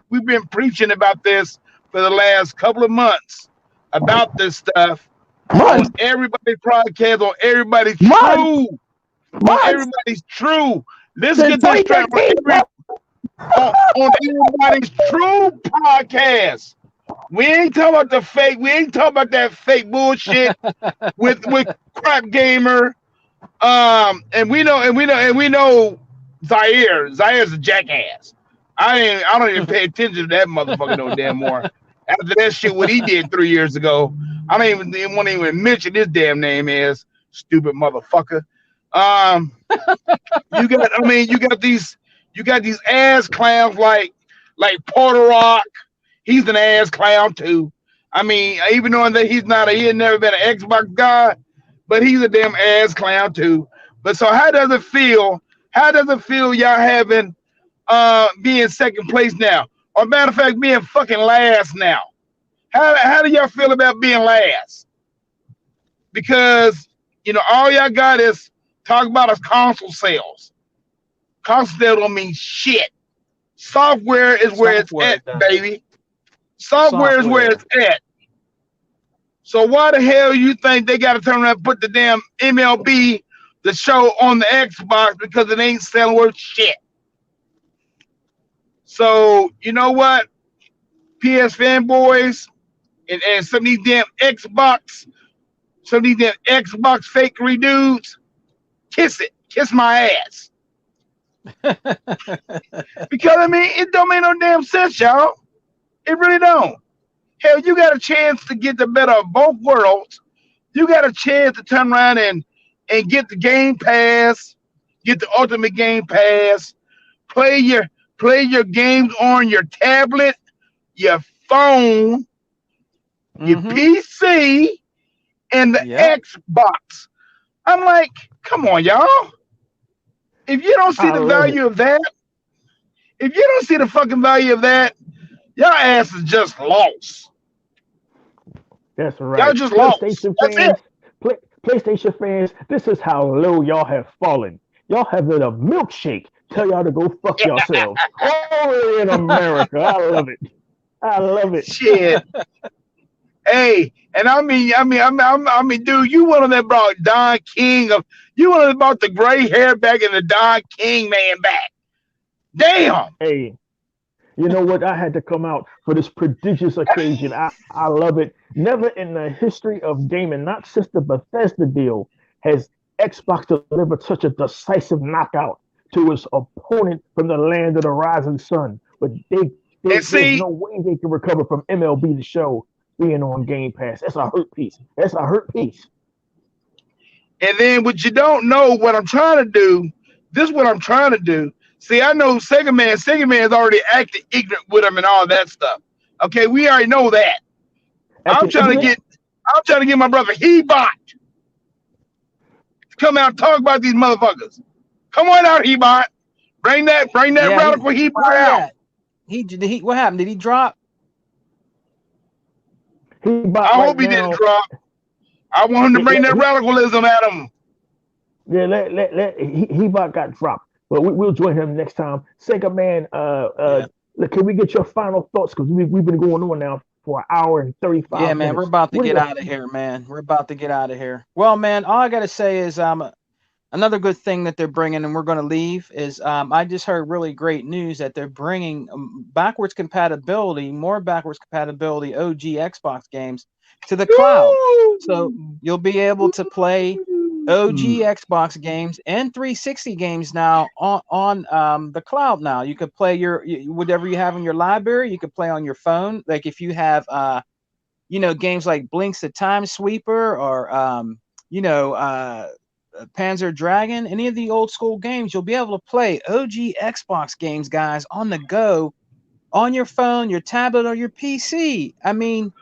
we've been preaching about this for the last couple of months about this stuff on Months, everybody's podcast, months, on months everybody's true. Let's since get this straight 2013. on everybody's true podcast. We ain't talking about the fake. We ain't talking about that fake bullshit with crap gamer. And we know Zaire. Zaire's a jackass. I don't even pay attention to that motherfucker no damn more. After that shit, what he did 3 years ago, I don't even want to even mention his damn name is stupid motherfucker. Um, you got these ass clowns like Porter Rock. He's an ass clown too. I mean, even though that he had never been an Xbox guy, but he's a damn ass clown too. But so how does it feel? How does it feel y'all having being second place now? Or matter of fact, being fucking last now? How do y'all feel about being last? Because all y'all got is talk about is console sales. Console sales don't mean shit. Software is where it's software at, does. baby. Software is where Software. it's at. So why the hell you think they got to turn around and put the damn MLB the show on the Xbox because it ain't selling worth shit? So you know what, PS fanboys and some of these damn Xbox fakery dudes, kiss it, kiss my ass. Because I mean, it don't make no damn sense, y'all. It really don't. Hell, you got a chance to get the better of both worlds. You got a chance to turn around and get the Game Pass, get the Ultimate Game Pass, play your games on your tablet, your phone, your Mm-hmm. PC, and the Yep. Xbox. I'm like, come on, y'all. If you don't see I the love it. value of that, if you don't see the fucking value of that, your ass is just lost. That's Y'all right. just lost. PlayStation That's it. fans, PlayStation fans, this is how low y'all have fallen. Y'all have let a milkshake tell y'all to go fuck yourselves. Only in America. I love it. I love it. Shit. Hey, and dude, you one of them brought Don King of you one of them brought the gray hair back and the Don King man back. Damn. Hey, you know what? I had to come out for this prodigious occasion. I love it. Never in the history of gaming, not since the Bethesda deal, has Xbox delivered such a decisive knockout to its opponent from the land of the rising sun. But And there's see, no way they can recover from MLB the show being on Game Pass. That's a hurt piece. That's a hurt piece. and then what you don't know what I'm trying to do, this is what I'm trying to do. See, I know Sega Man. Sega Man's already acted ignorant with him and all that stuff. Okay, we already know that. I'm Acting trying to ignorant. get my brother Hebot to come out and talk about these motherfuckers. Come on out, Hebot. Bring that Yeah, radical Hebot where he out. at? What happened? Did he drop? He bought I right hope he didn't now. drop. I want him to bring that He, radicalism at him. yeah, he bought got dropped. But we'll join him next time. Sega Man, Yeah. can we get your final thoughts? Because we've been going on now for an hour and Yeah, 35 man, we're minutes. about to What are get your out of here, man. We're about to get out of here. Well, man, all I gotta say is another good thing that they're bringing, and we're going to leave, is I just heard really great news that they're bringing backwards compatibility, more backwards compatibility OG Xbox games to the cloud. So you'll be able to play OG Xbox games and 360 games now on the cloud. Now you could play whatever you have in your library. You could play on your phone. Like if you have games like Blinks the Time Sweeper or Panzer Dragon, any of the old school games, you'll be able to play OG Xbox games, guys, on the go, on your phone, your tablet, or your PC. I mean,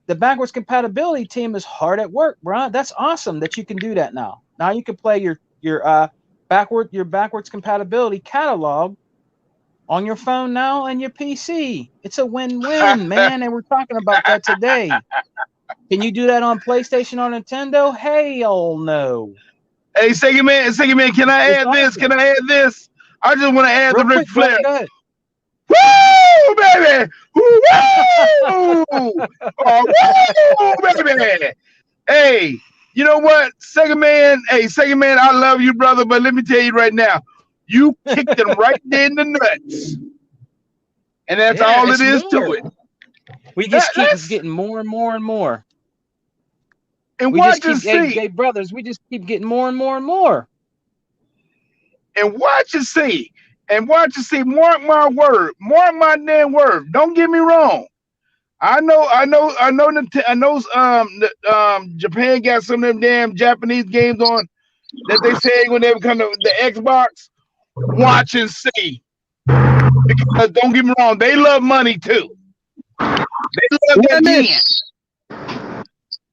the backwards compatibility team is hard at work, bro. That's awesome that you can do that now. Now you can play your backwards compatibility catalog on your phone now and your PC. It's a win-win, man, and we're talking about that today. Can you do that on PlayStation or Nintendo? Hell no. Hey, Sega Man, can I It's add this? awesome. Can I add this? I just want to add the Real Ric quick, Flair. brother, go ahead. Woo, baby! Woo! Oh, woo, baby! Hey, you know what, Sega Man? Hey, Sega Man, I love you, brother, but let me tell you right now, you kicked them right in the nuts, and that's Yeah, all it it's is to more. it. We just keep That's getting more and more and more. and We just watch and keep, hey, see, hey, brothers, we just keep getting more and more and more. and watch and see, and watch and see. Mark my word, mark my damn word. Don't get me wrong. I know. Japan got some of them damn Japanese games on that they say when they come to the Xbox. Watch and see, because don't get me wrong, they love money too. They love Wait a that minute. yen.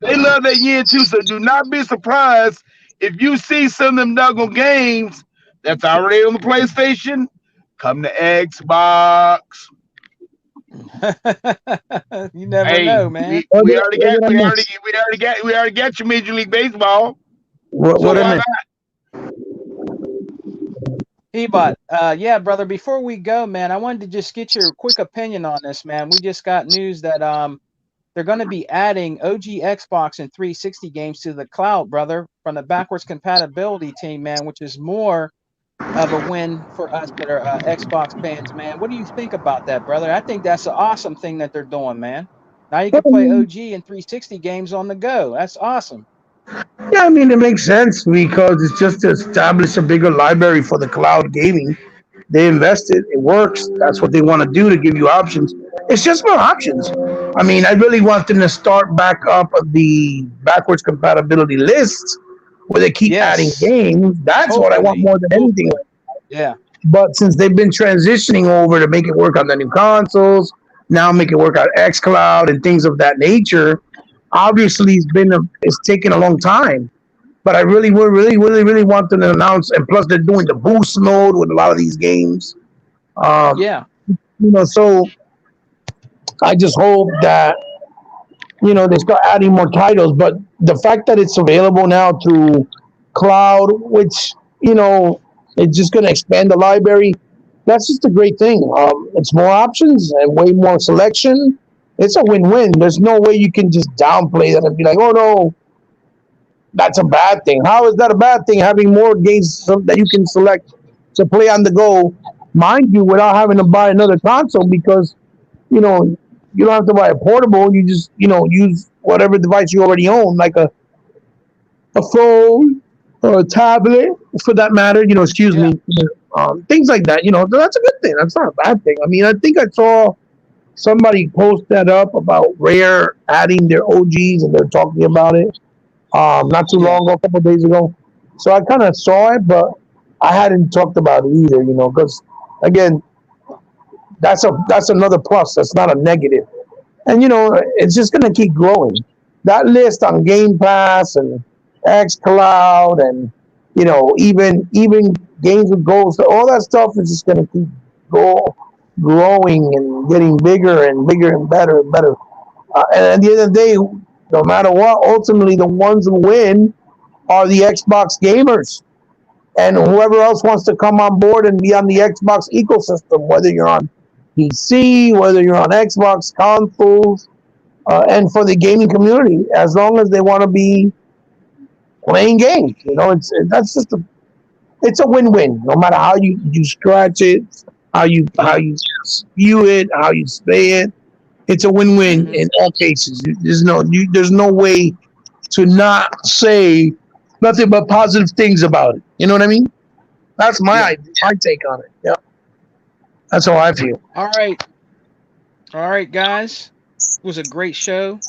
They love that yen too. So do not be surprised if you see some of them doggone games that's already on the PlayStation come to Xbox. You never Hey, know, man. we already What got did I miss? your Major League Baseball. What So did I why miss? not? Ebot, yeah, brother, before we go, man, I wanted to just get your quick opinion on this, man. We just got news that they're going to be adding OG Xbox and 360 games to the cloud, brother, from the backwards compatibility team, man, which is more of a win for us that are Xbox fans, man. What do you think about that, brother? I think that's an awesome thing that they're doing, man. Now you can play OG and 360 games on the go. That's awesome. Yeah, I mean, it makes sense because it's just to establish a bigger library for the cloud gaming. They invested, it works. That's what they want to do to give you options. It's just more options. I mean, I really want them to start back up the backwards compatibility list where they keep adding Yes, games. That's what I want hopefully, more than anything. hopefully. Yeah, But since they've been transitioning over to make it work on the new consoles, now make it work on xCloud and things of that nature, obviously it's taken a long time. But I really would really want them to announce, and plus they're doing the boost mode with a lot of these games. Um, yeah, so I just hope that they start adding more titles. But the fact that it's available now to cloud, which it's just going to expand the library. That's just a great thing. It's more options and way more selection. It's a win-win. There's no way you can just downplay that and be like, oh no, that's a bad thing. How is that a bad thing? Having more games that you can select to play on the go, mind you, without having to buy another console because you know you don't have to buy a portable. You just use whatever device you already own, like a phone or a tablet, for that matter. Excuse yeah, me. Things like that. That's a good thing. That's not a bad thing. I mean, I think I saw somebody post that up about Rare adding their OGs, and they're talking about it not too yeah, long ago, a couple of days ago. So I kind of saw it, but I hadn't talked about it either, because again, that's another plus. That's not a negative, and it's just gonna keep growing. That list on Game Pass and XCloud and even games with goals, all that stuff is just gonna keep go, growing and getting bigger and bigger and better and better. And at the end of the day, no matter what, ultimately the ones who win are the Xbox gamers and whoever else wants to come on board and be on the Xbox ecosystem, whether you're on PC, whether you're on Xbox consoles, and for the gaming community, as long as they want to be playing games, it's a win-win. No matter how you scratch it, how you view it, how you say it, it's a win-win Mhm. in all cases. There's no way to not say nothing but positive things about it. You know what I mean? That's Yeah. my take on it. Yeah, that's how I feel. All right. All right, guys. It was a great show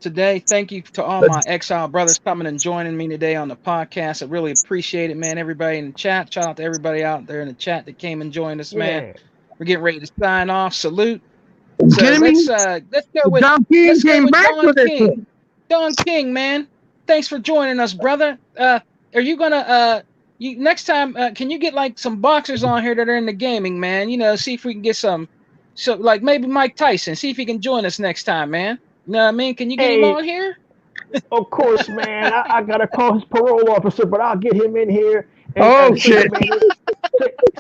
today. Thank you to all But my Exile brothers coming and joining me today on the podcast. I really appreciate it, man. Everybody in the chat. Shout out to everybody out there in the chat that came and joined us, man. Yeah. We're getting ready to sign off. Salute. you So kidding me? let's go with John King came back Don for this King. one. Don King, man. Thanks for joining us, brother. Are you gonna you next time can you get like some boxers on here that are in the gaming, man? See if we can get some so like maybe Mike Tyson. See if he can join us next time, man. You know what I mean? Can you get him Hey, on here? of course, man. I gotta call his parole officer, but I'll get him in here. And Oh Sega shit! man,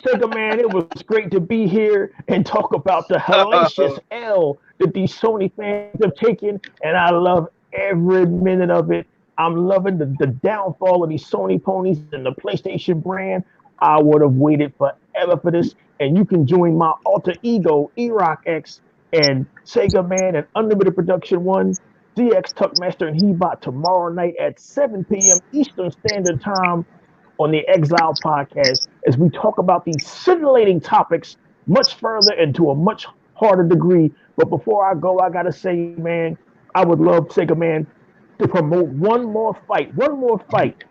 Sega man, it was great to be here and talk about the hellacious L that these Sony fans have taken, and I love every minute of it. I'm loving the downfall of these Sony ponies and the PlayStation brand. I would have waited forever for this, and you can join my alter ego, Erock X, and Sega Man and Unlimited Production One, DX Tuckmaster and Hebot tomorrow night at 7 p.m. Eastern Standard Time on the Exile podcast as we talk about these scintillating topics much further and to a much harder degree. But before I go, I gotta say, man, I would love Sega Man to promote one more fight. One more fight.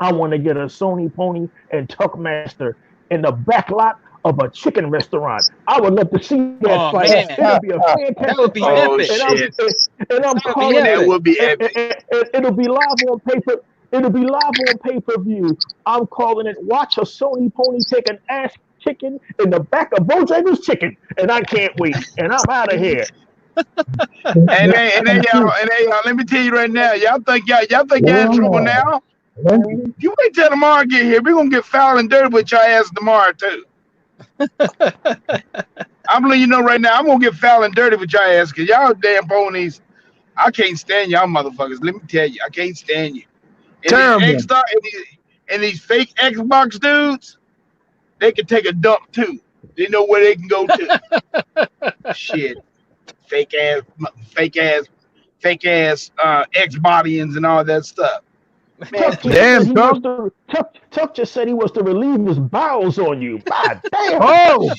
I want to get a Sony Pony and Tuckmaster in the back lot of a chicken restaurant. I would love to see that Oh fight. man, It'll be a that would fantastic be fight, Oh epic. and I'm shit, and I'm That would be calling that it. epic. would be epic. It'll be live on paper. It'll be live on pay-per-view. I'm calling it. Watch a Sony Pony take an ass chicken in the back of Bojangles Chicken, and I can't wait. And I'm out of here. And then y'all, let me tell you right now, y'all in trouble now. You wait till tomorrow get here. We're gonna get foul and dirty with your ass tomorrow too. I'm letting you know right now, I'm gonna get foul and dirty with your ass because y'all damn ponies. I can't stand y'all motherfuckers. Let me tell you, I can't stand you. And these Terrible. X and these fake Xbox dudes, they can take a dump too. They know where they can go to. Shit. Fake ass, fake ass, fake ass X bodians and all that stuff. Man, Tuck just said please. Damn, he Tuck. wants to. Tuck just said he wants to relieve his bowels on you. God damn. Oh,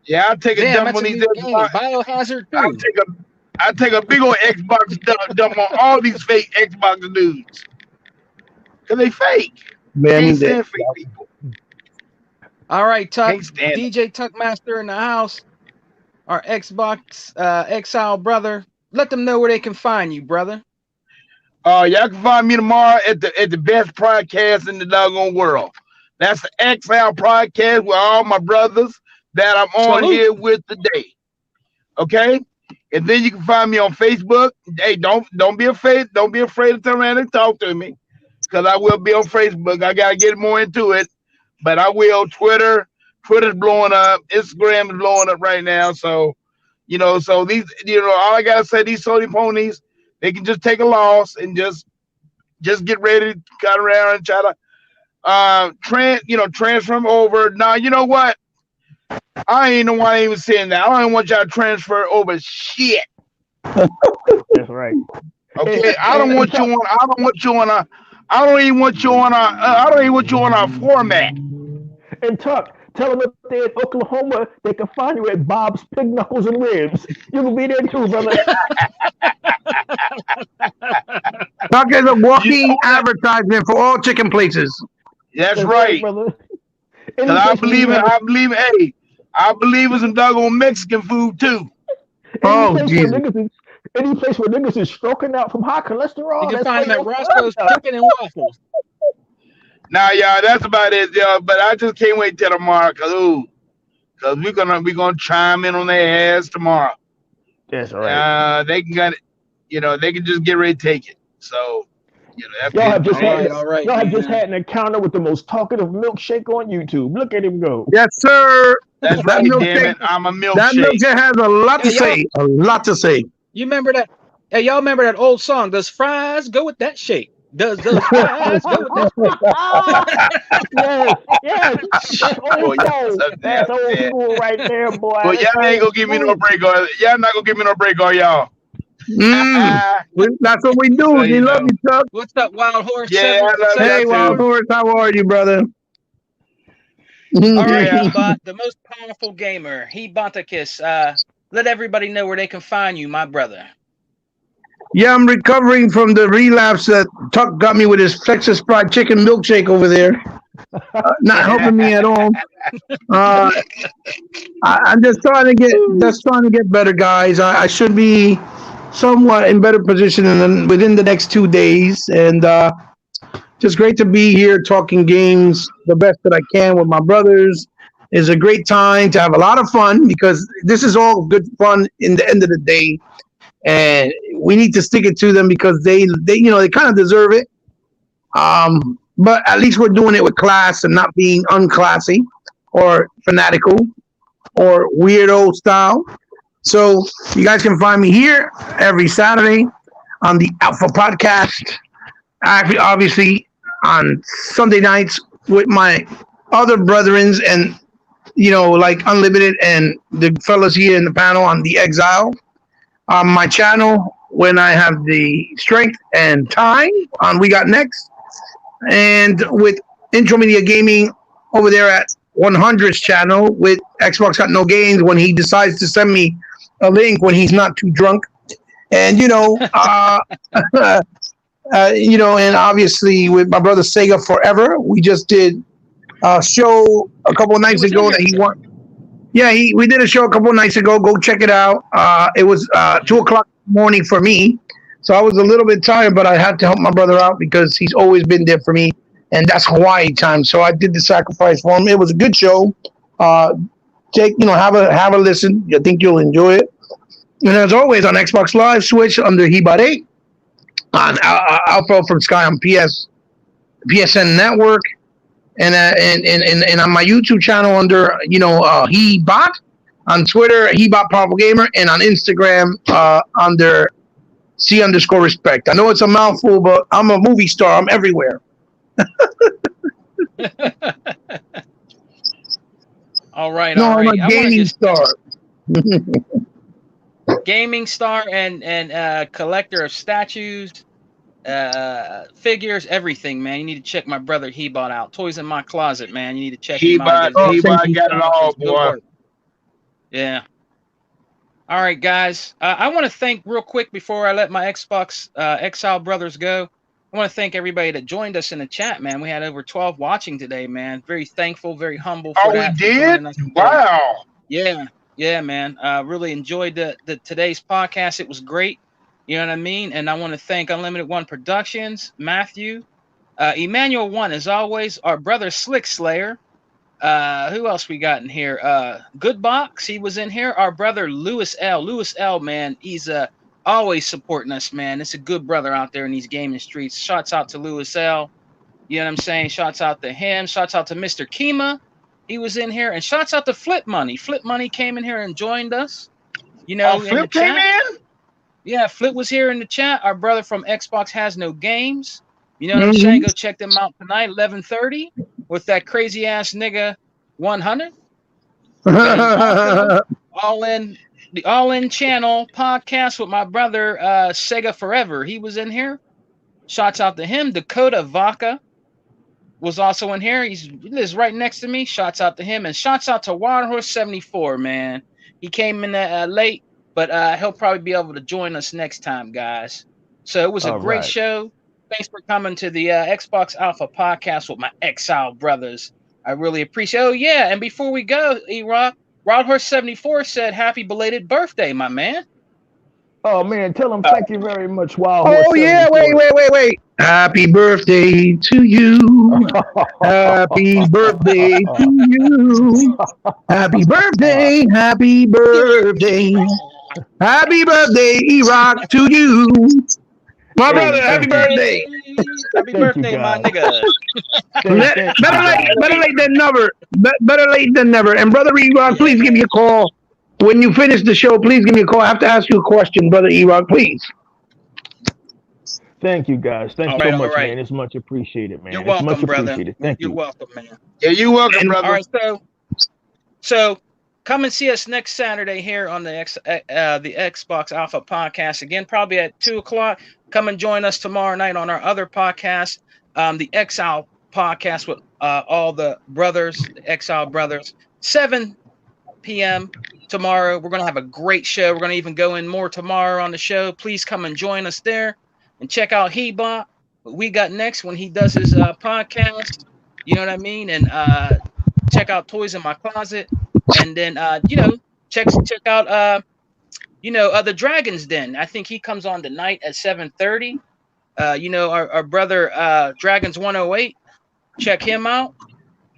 Yeah, I'll take a Damn, dump that's on a these new game. Xbox. Biohazard I'll 2. take a I take a big old Xbox dump on all these fake Xbox dudes. Cause they fake. Can't man, stand fake people. All right, Tuck. Can't stand them. DJ Tuckmaster in the house. Our Xbox Exile brother. Let them know where they can find you, brother. Y'all can find me tomorrow at the best podcast in the doggone world. That's the XL podcast with all my brothers that I'm on Salute. here with today. Okay? And then you can find me on Facebook. Hey, don't be afraid. Don't be afraid to turn around and talk to me. Because I will be on Facebook. I gotta get more into it. But I will. Twitter's blowing up. Instagram is blowing up right now. So, so these, all I gotta say, these Sony ponies, they can just take a loss and just get ready to cut around and try to transfer them over. Now, you know what? I ain't know why I even saying that. I don't even want y'all to transfer over shit. That's right. Okay, I don't want you on. I don't want you on a. I don't even want you on a. I don't even want you on our format. And Tuck, tell them if they're in Oklahoma, they can find you at Bob's Pig Knuckles and Ribs. You can be there too, brother. Tuck is a You know walking that. advertisement for all chicken places. That's That's right, right. brother. Cause Any place where you have I believe in some doggone Mexican food too. any Oh place where Jesus. niggas is any place where niggas is stroking out from high You cholesterol, can that's find where him at you'll find Roscoe's us. Chicken and Waffles. Now, y'all, that's about it, y'all. But I just can't wait till tomorrow, cause we're gonna chime in on their ass tomorrow. That's right. They can got it, they can just get ready to take it. So, that's Y'all have it. just had All right, y'all have just man. had an encounter with the most talkative milkshake on YouTube. Look at him go. Yes, sir. That's That right, damn milkshake, it. I'm a that milkshake. milkshake has a lot to Hey, y'all, say. A lot to say. you remember that? Hey, y'all remember that old song? Does fries go with that shake? Does those fries go with that shake? Yes, yes. That's old Boy, y'all soul. so That's damn old bad. school right there, boy. But That's y'all ain't old gonna give me no school. break, y'all not gonna give me no break, y'all. Mm. That's what we do. So We love you, Chuck. What's up, Wild Horse yeah, I love Hey, y'all Wild too. 74? Horse, how are you, brother? All right, Yeah. Ebot, the most powerful gamer, he Bontakis. Let everybody know where they can find you, my brother. Yeah, I'm recovering from the relapse that Tuck got me with his Texas fried chicken milkshake over there. Not helping me at all. Uh, I'm just trying to get better, guys. I should be somewhat in better position within the next 2 days, and just great to be here talking games the best that I can with my brothers. It's a great time to have a lot of fun because this is all good fun in the end of the day, and we need to stick it to them because they kind of deserve it. But at least we're doing it with class and not being unclassy or fanatical or weirdo style. So you guys can find me here every Saturday on the Alpha Podcast. Actually, obviously on Sunday nights with my other brethrens and like Unlimited and the fellas here in the panel on the Exile. On my channel when I have the strength and time on We Got Next, and with Intro Media Gaming over there at 100's channel with Xbox Got No Games when he decides to send me a link when he's not too drunk, and and obviously with my brother Sega Forever, we just did a show a couple of He nights was in ago here that he today. won. Yeah, we did a show a couple of nights ago. Go check it out. It was 2 o'clock in the morning for me, so I was a little bit tired, but I had to help my brother out because he's always been there for me, and that's Hawaii time. So I did the sacrifice for him. It was a good show. Uh, have a listen. I think you'll enjoy it. And as always, on Xbox Live, Switch under Hebot 8, on Alpha from Sky on PSN Network, and on my YouTube channel under He Bot, on Twitter He Bot Powerful Gamer, and on Instagram under C_respect. I know it's a mouthful, but I'm a movie star. I'm everywhere. All right, No, all I'm a right. I want to gaming just star. gaming star and collector of statues, figures, everything, man. You need to check my brother Hebot out. Toys in my closet, man. You need to check He him out. He bought does Oh, he thank bought you. got it all, does good boy. work. Yeah. All right, guys. I want to thank real quick before I let my Xbox Exile brothers go. I want to thank everybody that joined us in the chat, man. We had over 12 watching today, man. Very thankful, very humble for Oh, we that, for did? joining us today. Wow. Yeah, yeah, man. Really enjoyed the today's podcast. It was great. You know what I mean? And I want to thank Unlimited One Productions, Matthew, Emmanuel One, as always, our brother Slick Slayer. Who else we got in here? Good Box, he was in here. Our brother Lewis L. Lewis L, man, he's always supporting us, man. It's a good brother out there in these gaming streets. Shouts out to Lewis L. You know what I'm saying? Shouts out to him. Shouts out to Mr. Kima. He was in here. And shouts out to Flip Money. Flip Money came in here and joined us, Oh, in the Flip came chat. in? Yeah, Flip was here in the chat. Our brother from Xbox Has No Games. You know what I'm saying? Mhm. Go check them out tonight, 11:30, with that crazy ass nigga 100. And also the All In Channel podcast with my brother Sega Forever. He was in here. Shouts out to him. Dakota Vaca was also in here. He lives right next to me. Shouts out to him. And shouts out to Wild Horse 74, man. He came in late, but he'll probably be able to join us next time, guys. So it was a All great right. show. Thanks for coming to the Xbox Alpha podcast with my Exile brothers. I really appreciate. Oh yeah, and before we go, E-Rock, Wildhorse74 said, "Happy belated birthday, my man." Oh man, tell him thank you very much, Wild Oh yeah, wait. Happy birthday to you. Happy birthday to you. Happy birthday, happy birthday. Happy birthday, E-Rock, to you. My brother, happy birthday. Happy birthday, my nigga. Better late than never. Better late than never. And brother E-Rock, please give me a call. When you finish the show, please give me a call. I have to ask you a question, brother E-Rock, please. Thank you, guys. Thank you so much, man. It's much appreciated, man. You're welcome, much brother. Appreciated. Thank you. You're welcome, man. Yeah, you're welcome, brother. All right, so come and see us next Saturday here on the Xbox Alpha podcast. Again, probably at 2:00. Come and join us tomorrow night on our other podcast, the Exile podcast with all the brothers, the Exile brothers. 7 p.m. tomorrow. We're going to have a great show. We're going to even go in more tomorrow on the show. Please come and join us there and check out Heba, what we got next when he does his podcast. You know what I mean? And check out Toys in My Closet. And then, check out, the Dragon's Den. I think he comes on tonight at 7:30. Our brother Dragons 108. Check him out.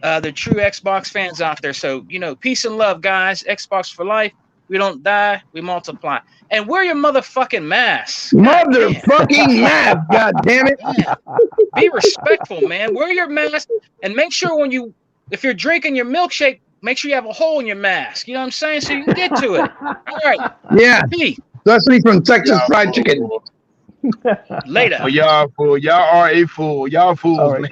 The true Xbox fans out there. So, peace and love, guys. Xbox for life. We don't die. We multiply. And wear your motherfucking mask. Motherfucking mask. God damn it. Man. Be respectful, man. Wear your mask and make sure if you're drinking your milkshake, make sure you have a hole in your mask. You know what I'm saying? So you can get to it. All right. Yeah. Especially from Texas Fried Chicken. Later. Well, y'all fool. Y'all are a fool. Y'all fools, man.